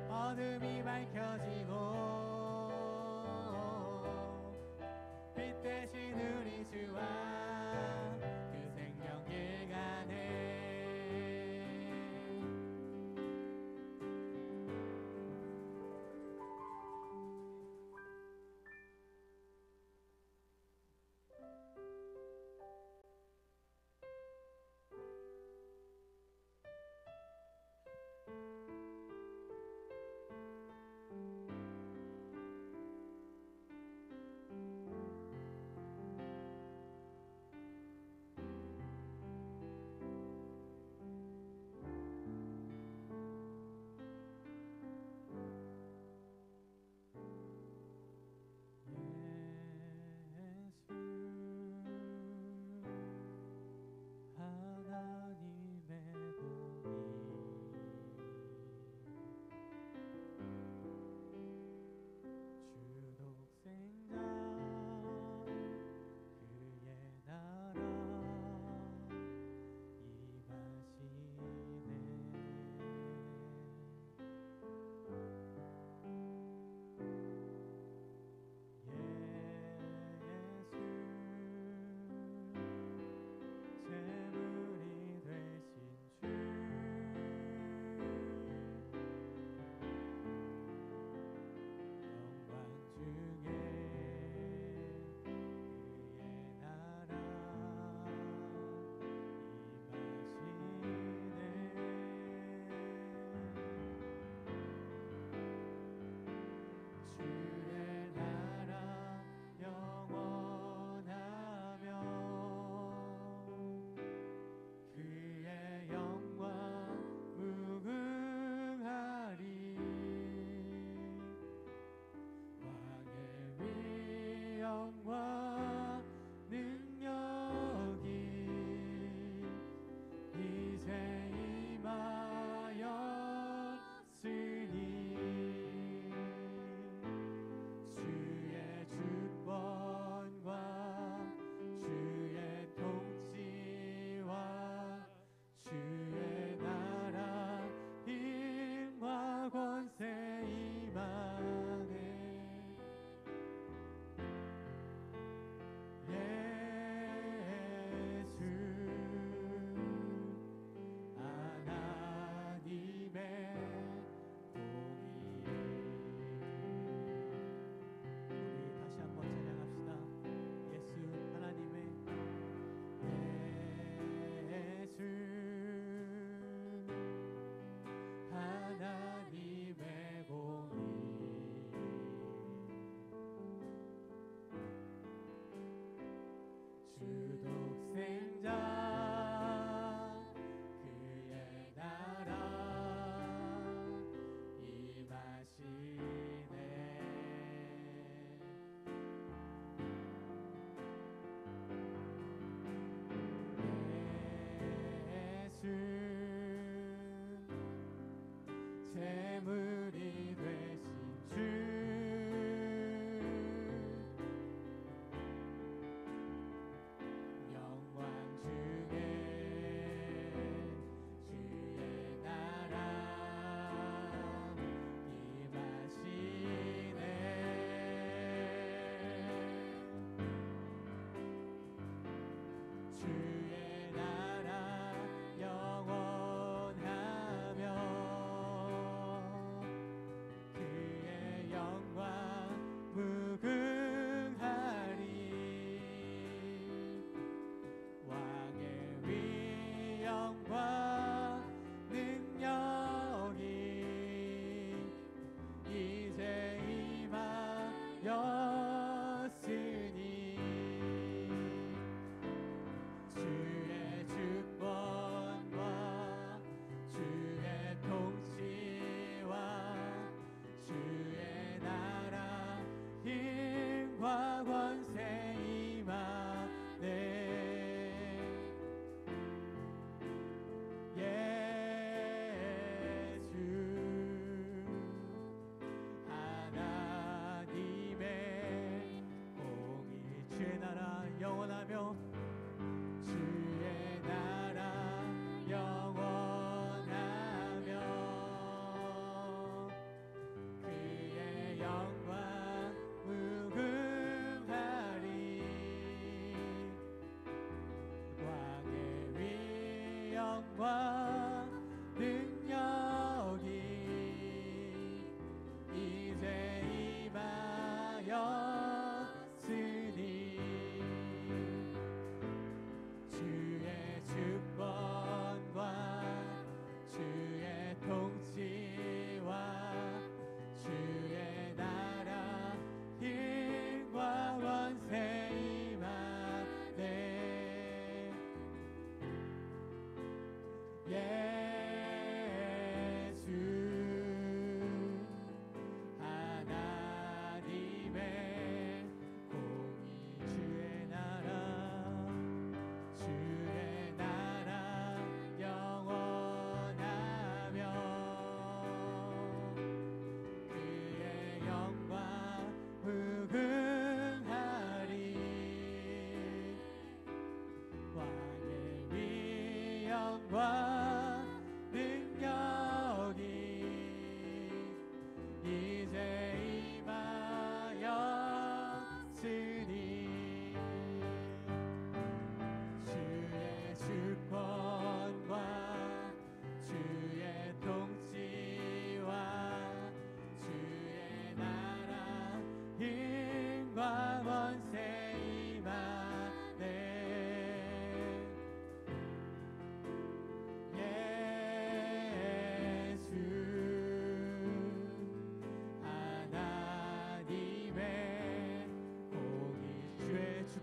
어둠이 밝혀지고 빛 대신 우리 주와 그 생명길 가네.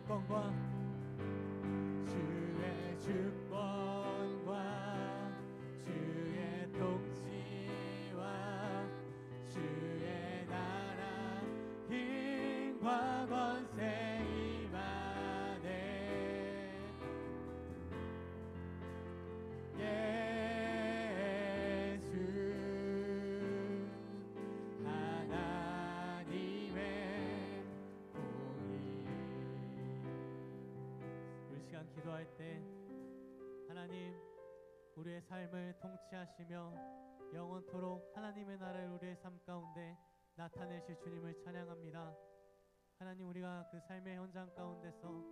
주권과 주의 주권과 주의 통치와 주의 나라 힘과 권세 임하네. 예수 하나님의 공의. 우리 시간 기도할 때 하나님 우리의 삶을 통치하시며 영원토록 하나님의 나라를 우리의 삶 가운데 나타내실 주님을 찬양합니다. 하나님 우리가 그 삶의 현장 가운데서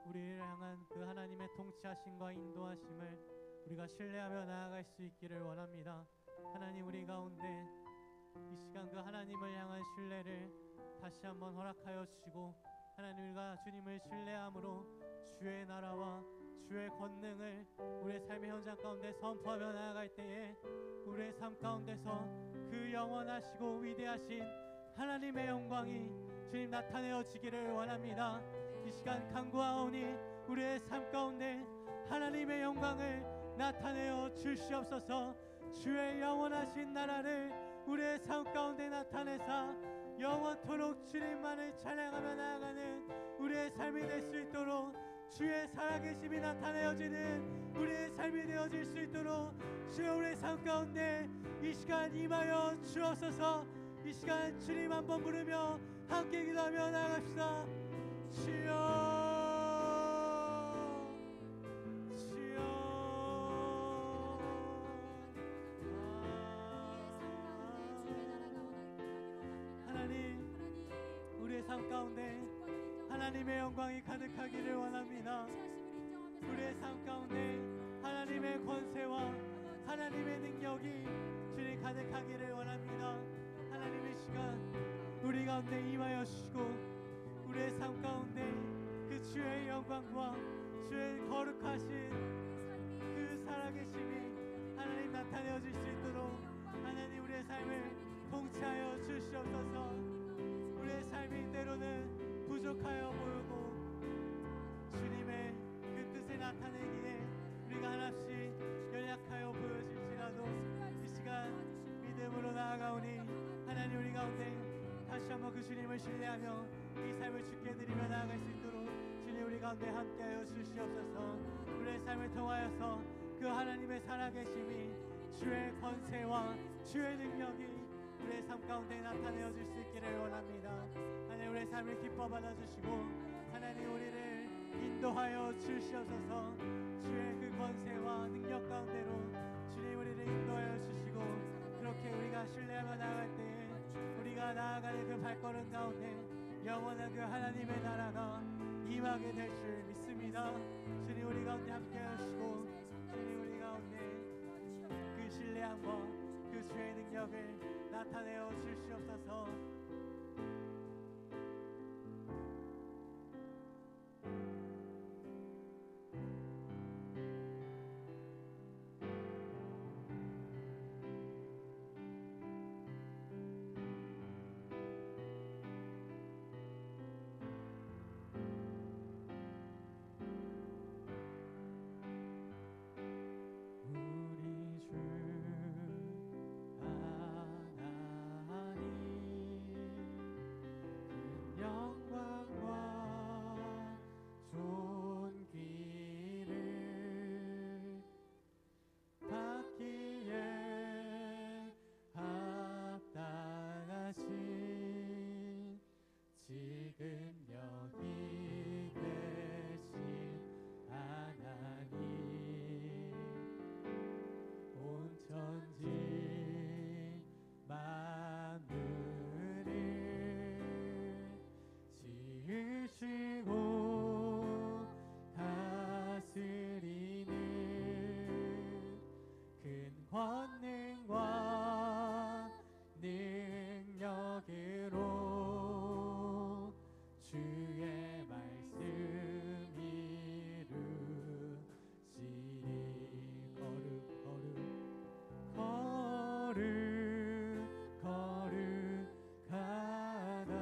우리를 향한 그 하나님의 통치하심과 인도하심을 우리가 신뢰하며 나아갈 수 있기를 원합니다. 하나님 우리 가운데 이 시간 그 하나님을 향한 신뢰를 다시 한번 허락하여 주시고 하나님 우리가 주님을 신뢰함으로 주의 나라와 주의 권능을 우리의 삶의 현장 가운데 선포하며 나아갈 때에 우리의 삶 가운데서 그 영원하시고 위대하신 하나님의 영광이 주님 나타내어지기를 원합니다. 이 시간 간구하오니 우리의 삶 가운데 하나님의 영광을 나타내어 주시옵소서. 주의 영원하신 나라를 우리의 삶 가운데 나타내사 영원토록 주님만을 찬양하며 나아가는 우리의 삶이 될 수 있도록 주의 살아계심이 나타내어지는 우리의 삶이 되어질 수 있도록 주여 우리의 삶 가운데 이 시간 임하여 주옵소서. 이 시간 주님 한번 부르며 함께 기도하며 나아갑시다. 주여 삶 가운데 하나님의 영광이 가득하기를 원합니다. 우리의 삶 가운데 하나님의 권세와 하나님의 능력이 주님 가득하기를 원합니다. 하나님의 시간 우리 가운데 임하여 주시고 우리의 삶 가운데 그 주의 영광과 주의 거룩하신 그 살아계심이 하나님 나타내어질 수 있도록 하나님 우리의 삶을 통치하여 주시옵소서. 우리의 삶이 때로는 부족하여 보이고 주님의 그 뜻을 나타내기에 우리가 하나씩 연약하여 보여질지라도 이 시간 믿음으로 나아가오니 하나님 우리 가운데 다시 한번 그 주님을 신뢰하며 이 삶을 주께 드리며 나아갈 수 있도록 주님 우리 가운데 함께하여 주시옵소서. 우리의 삶을 통하여서 그 하나님의 살아계심이 주의 권세와 주의 능력이 우리의 삶 가운데 나타내어질 수 있기를 원합니다. 하나님 우리의 삶을 기뻐 받아주시고 하나님 우리를 인도하여 주시옵소서. 주의 그 권세와 능력 가운데로 주님 우리를 인도하여 주시고 그렇게 우리가 신뢰하며 나아갈 때에 우리가 나아가는 그 발걸음 가운데 영원한 그 하나님의 나라가 임하게 될 줄 믿습니다. 주님 우리 가운데 함께 하시고 주님 우리 가운데 그 신뢰함과 그 주의 능력을 나타내어 주시옵소서. 거룩하다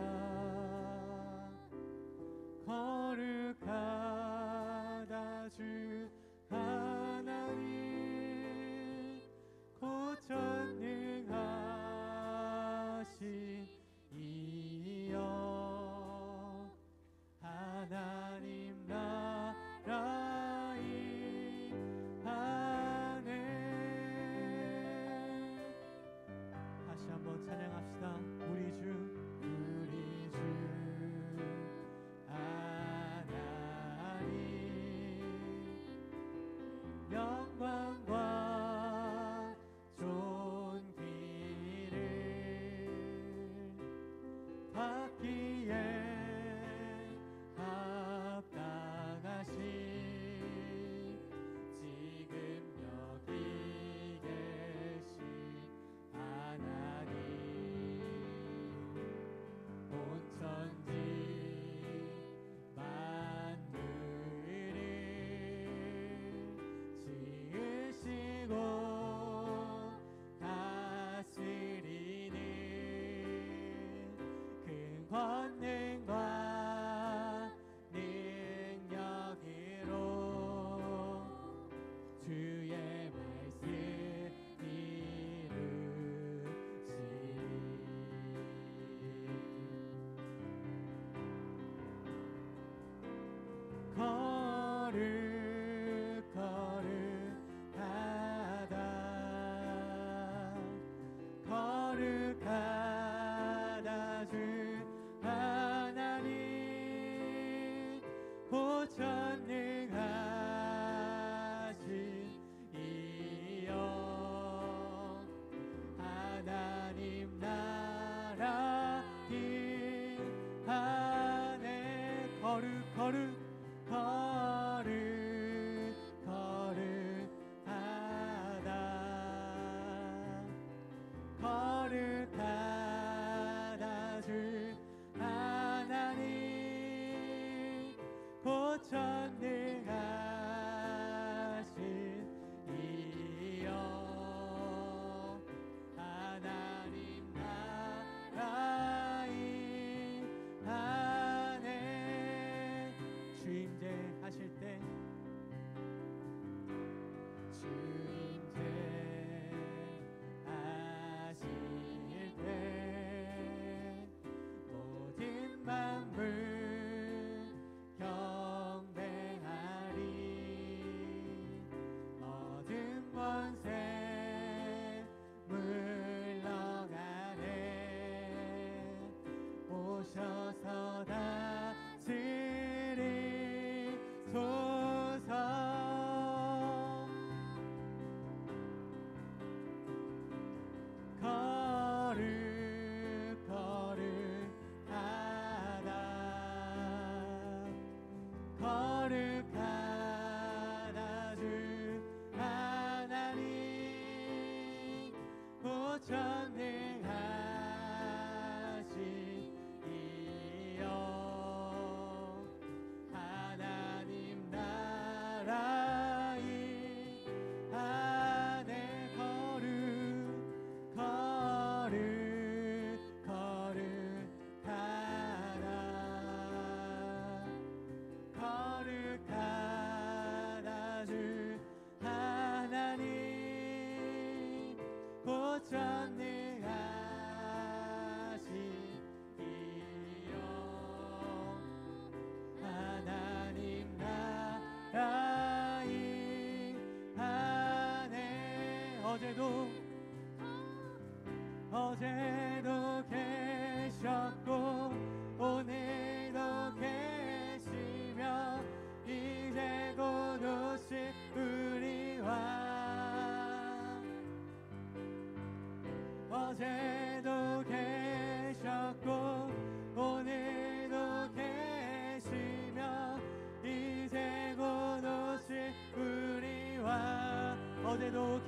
거룩 한번 찬양합시다. 우리 주 하나님 영광과 존귀를 받기에 합당하신 지금 여기 계신 하나님 온 천지 만물을 지으시고 다스리는 큰 권능과 능력으로 주의 말씀 이루시리 거룩하다 주 하나님 고전능하신 이여 하나님 나라 임하네 거룩하다 주 하나님 고전능하신 이여 하나님 나라 임하네 주임제하실 때 모든 만물 경배하리 모든 권세 물러가네 오셔서 다스리소서 거룩하다 주 하나님 고전능하신 이여 하나님 나라 임하네 거룩하다 주 하나님 고전능하신 이여 하나님 나라 임하네 어제도 계셨고 오늘도 계시며 이제 곧 오실 우리와 어제도 계셨고 오늘도 계시며 이제 곧 오실 우리와 어제도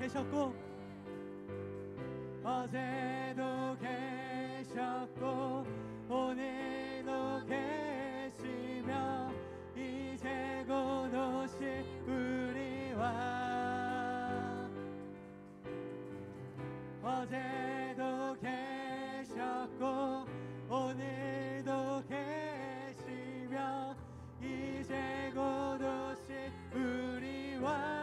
계셨고 오늘도 계시며 이제 곧 오실 우리와 어제도 계셨고 오늘도 계시며 이제 곧 오실 우리와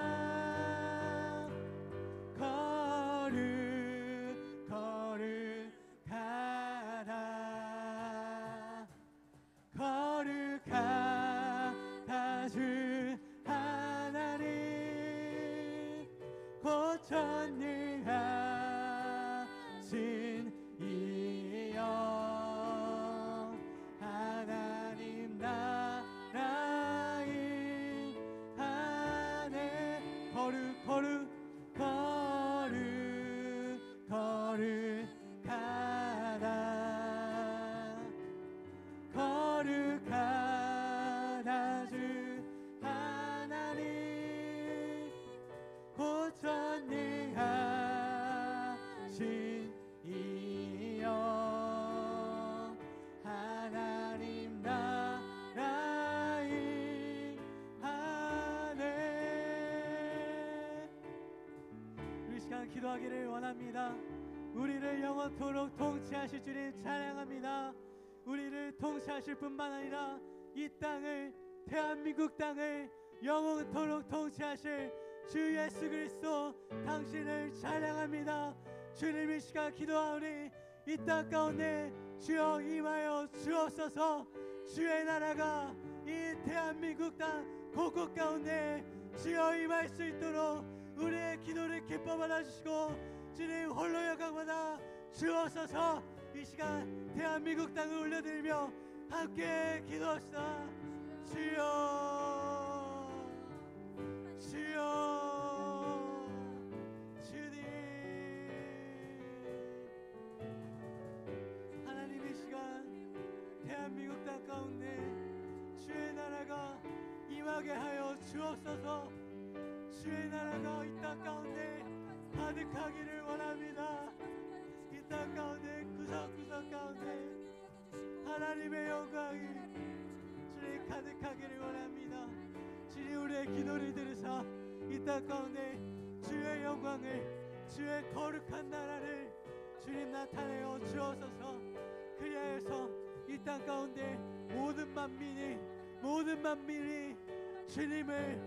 거룩하다 주 하나님 고전능하신 거룩하다 주 하나님 곧 전능하신 이여 하나님 나라 임하네. 우리 시간 기도하기를 원합니다. 우리를 영원토록 통치하실 주님 찬양합니다. 우리를 통치하실 뿐만 아니라 이 땅을, 대한민국 땅을 영원토록 통치하실 주 예수 그리스도 당신을 찬양합니다. 주님 이 시간 기도하오니 이 땅 가운데 주여 임하여 주옵소서. 주의 나라가 이 대한민국 땅 곳곳 가운데 주여 임할 수 있도록 우리의 기도를 기뻐 받아주시고 주님 홀로 영광받아 주옵소서. 이 시간 대한민국 땅을 올려드리며 함께 기도합시다. 주여 주여 주님 하나님 이 시간 대한민국 땅 가운데 주의 나라가 임하게 하여 주옵소서. 주의 나라가 이 땅 가운데 가득하기를 원합니다. 이 땅 가운데 구석구석 가운데 하나님의 영광이 주님 가득하기를 원합니다. 주님 우리의 기도를 들으사 이 땅 가운데 주의 영광을, 주의 거룩한 나라를 주님 나타내어 주옵소서. 그리하여서 이 땅 가운데 모든 만민이 주님을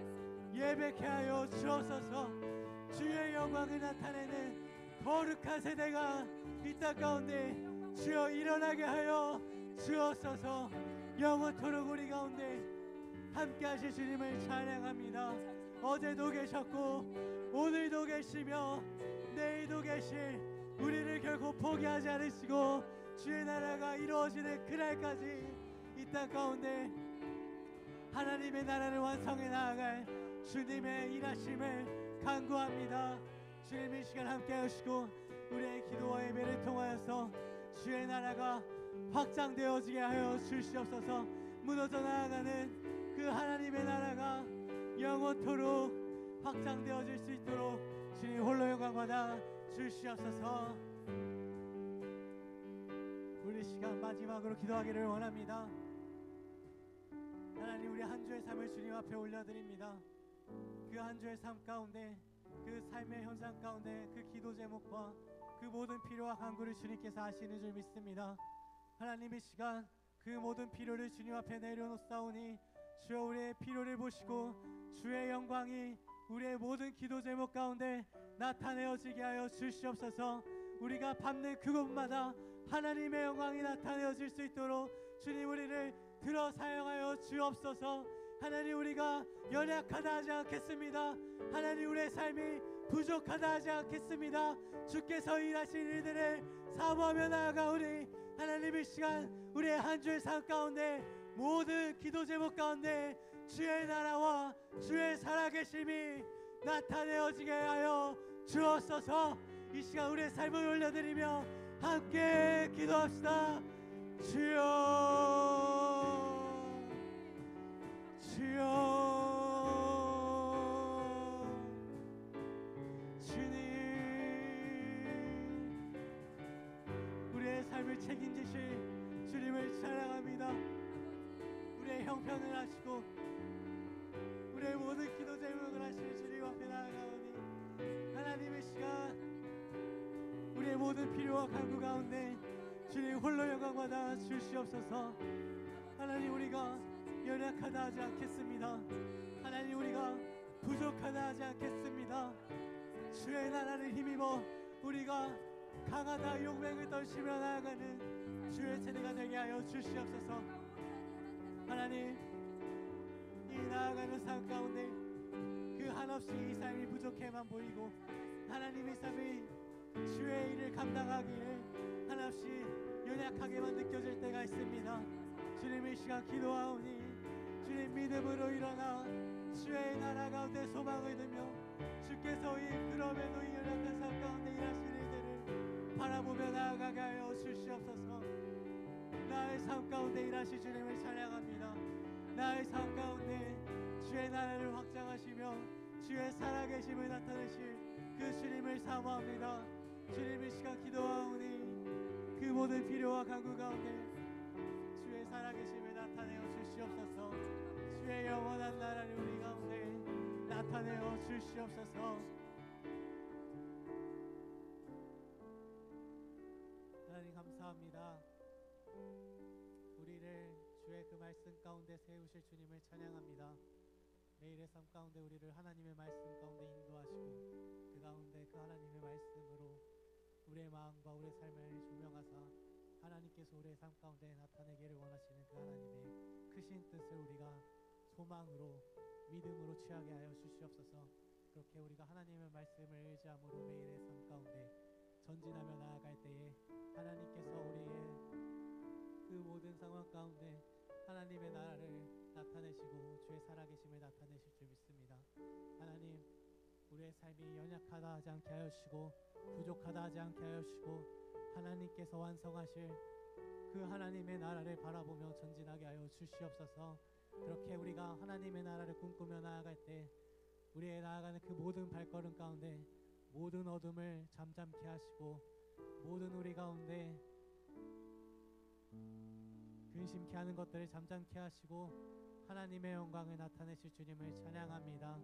예배케 하여 주옵소서. 주의 영광을 나타내는 거룩한 세대가 이 땅 가운데 주여 일어나게 하여 주옵소서. 영원토록 우리 가운데 함께 하실 주님을 찬양합니다. 어제도 계셨고 오늘도 계시며 내일도 계실 우리를 결코 포기하지 않으시고 주의 나라가 이루어지는 그날까지 이 땅 가운데 하나님의 나라를 완성해 나아갈 주님의 일하심을 간구합니다. 주님 이 시간 함께 하시고 우리의 기도와 예배를 통하여서 주의 나라가 확장되어지게 하여 주시옵소서. 무너져 나아가는 그 하나님의 나라가 영원토록 확장되어질 수 있도록 주님 홀로 영광받아 주시옵소서. 우리 시간 마지막으로 기도하기를 원합니다. 하나님 우리 한 주의 삶을 주님 앞에 올려드립니다. 그 한 주의 삶 가운데 그 삶의 현장 가운데 그 기도 제목과 그 모든 필요와 간구를 주님께서 아시는 줄 믿습니다. 하나님 이 시간 그 모든 필요를 주님 앞에 내려놓사오니 주여 우리의 필요를 보시고 주의 영광이 우리의 모든 기도 제목 가운데 나타내어지게 하여 주시옵소서. 우리가 밟는 그곳마다 하나님의 영광이 나타내어질 수 있도록 주님 우리를 들어 사용하여 주옵소서. 하나님 우리가 연약하다 하지 않겠습니다. 하나님 우리의 삶이 부족하다 하지 않겠습니다. 주께서 일하신 일들을 사모하며 나아가오니 하나님 이 시간 우리의 한 주의 삶 가운데 모든 기도 제목 가운데 주의 나라와 주의 살아계심이 나타내어지게 하여 주옵소서. 이 시간 우리의 삶을 올려드리며 함께 기도합시다. 주여 주여 주님 우리의 삶을 책임지실 주님을 찬양합니다. 우리의 형편을 하시고 우리의 모든 기도 제목을 하실 주님 앞에 나아가오니 하나님의 시간 우리의 모든 필요와 간구 가운데 주님 홀로 영광받아 주시옵소서. 하나님 우리가 연약하다 하지 않겠습니다. 하나님 우리가 부족하다 하지 않겠습니다. 주의 나라를 힘입어 우리가 강하다 용맹을 떨치며 나아가는 주의 세대가 되게 하여 주시옵소서. 하나님 이 나아가는 삶 가운데 그 한없이 이 삶이 부족해만 보이고 하나님의 삶이 주의 일을 감당하기에 한없이 연약하게만 느껴질 때가 있습니다. 주님의 시간 기도하오니 주님 믿음으로 일어나 주의 나라 가운데 소망을 두며 주께서 이 그럼에도 이 연약한 삶 가운데 일하실 일들을 바라보며 나아가게 하여 주시옵소서. 나의 삶 가운데 일하시 주님을 찬양합니다. 나의 삶 가운데 주의 나라를 확장하시며 주의 살아계심을 나타내실 그 주님을 사모합니다. 주님 이 시간 기도하오니 그 모든 필요와 간구 가운데 주의 살아계심을 나타내어 주시옵소서. 주의 영원한 나라를 우리 가운데 나타내어 주시옵소서. 하나님 감사합니다. 우리를 주의 그 말씀 가운데 세우실 주님을 찬양합니다. 매일의 삶 가운데 우리를 하나님의 말씀 가운데 인도하시고 그 가운데 그 하나님의 말씀으로 우리의 마음과 우리의 삶을 조명하사 하나님께서 우리의 삶 가운데 나타내기를 원하시는 그 하나님의 크신 뜻을 우리가 소망으로 믿음으로 취하게 하여 주시옵소서. 그렇게 우리가 하나님의 말씀을 의지함으로 매일의 삶 가운데 전진하며 나아갈 때에 하나님께서 우리의 그 모든 상황 가운데 하나님의 나라를 나타내시고 주의 살아계심을 나타내실 줄 믿습니다. 하나님, 우리의 삶이 연약하다 하지 않게 하여 주시고 부족하다 하지 않게 하여 주시고 하나님께서 완성하실 그 하나님의 나라를 바라보며 전진하게 하여 주시옵소서. 그렇게 우리가 하나님의 나라를 꿈꾸며 나아갈 때 우리의 나아가는 그 모든 발걸음 가운데 모든 어둠을 잠잠케 하시고 모든 우리 가운데 근심케 하는 것들을 잠잠케 하시고 하나님의 영광을 나타내실 주님을 찬양합니다.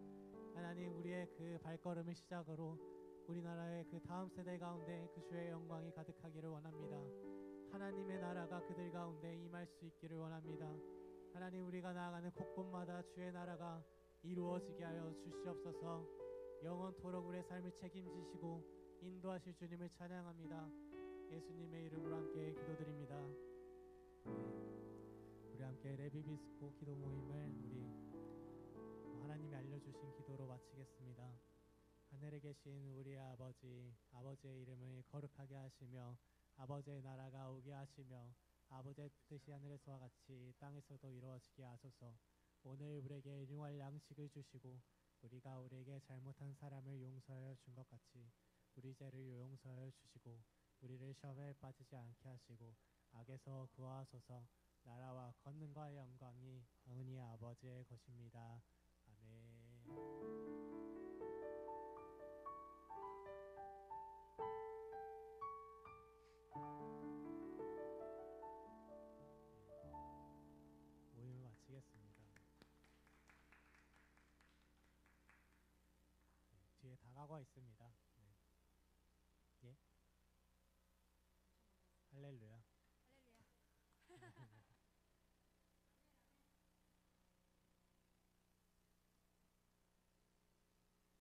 하나님, 우리의 그 발걸음을 시작으로 우리나라의 그 다음 세대 가운데 그 주의 영광이 가득하기를 원합니다. 하나님의 나라가 그들 가운데 임할 수 있기를 원합니다. 하나님, 우리가 나아가는 곳곳마다 주의 나라가 이루어지게 하여 주시옵소서. 영원토록 우리의 삶을 책임지시고 인도하실 주님을 찬양합니다. 예수님의 이름으로 함께 기도드립니다. 우리 함께 레비비스코 기도 모임을 우리 하나님이 알려주신 기도로 마치겠습니다. 하늘에 계신 우리 아버지, 아버지의 이름을 거룩하게 하시며 아버지의 나라가 오게 하시며 아버지의 뜻이 하늘에서와 같이 땅에서도 이루어지게 하소서. 오늘 우리에게 일용할 양식을 주시고 우리가 우리에게 잘못한 사람을 용서하여 준 것 같이 우리 죄를 용서하여 주시고 우리를 시험에 빠지지 않게 하시고 악에서 구하소서. 나라와 권능과 영광이 영원히 아버지의 것입니다. 아멘. 모임을 마치겠습니다. 뒤에 다가와 있습니다. 예? 할렐루야. 할렐루야.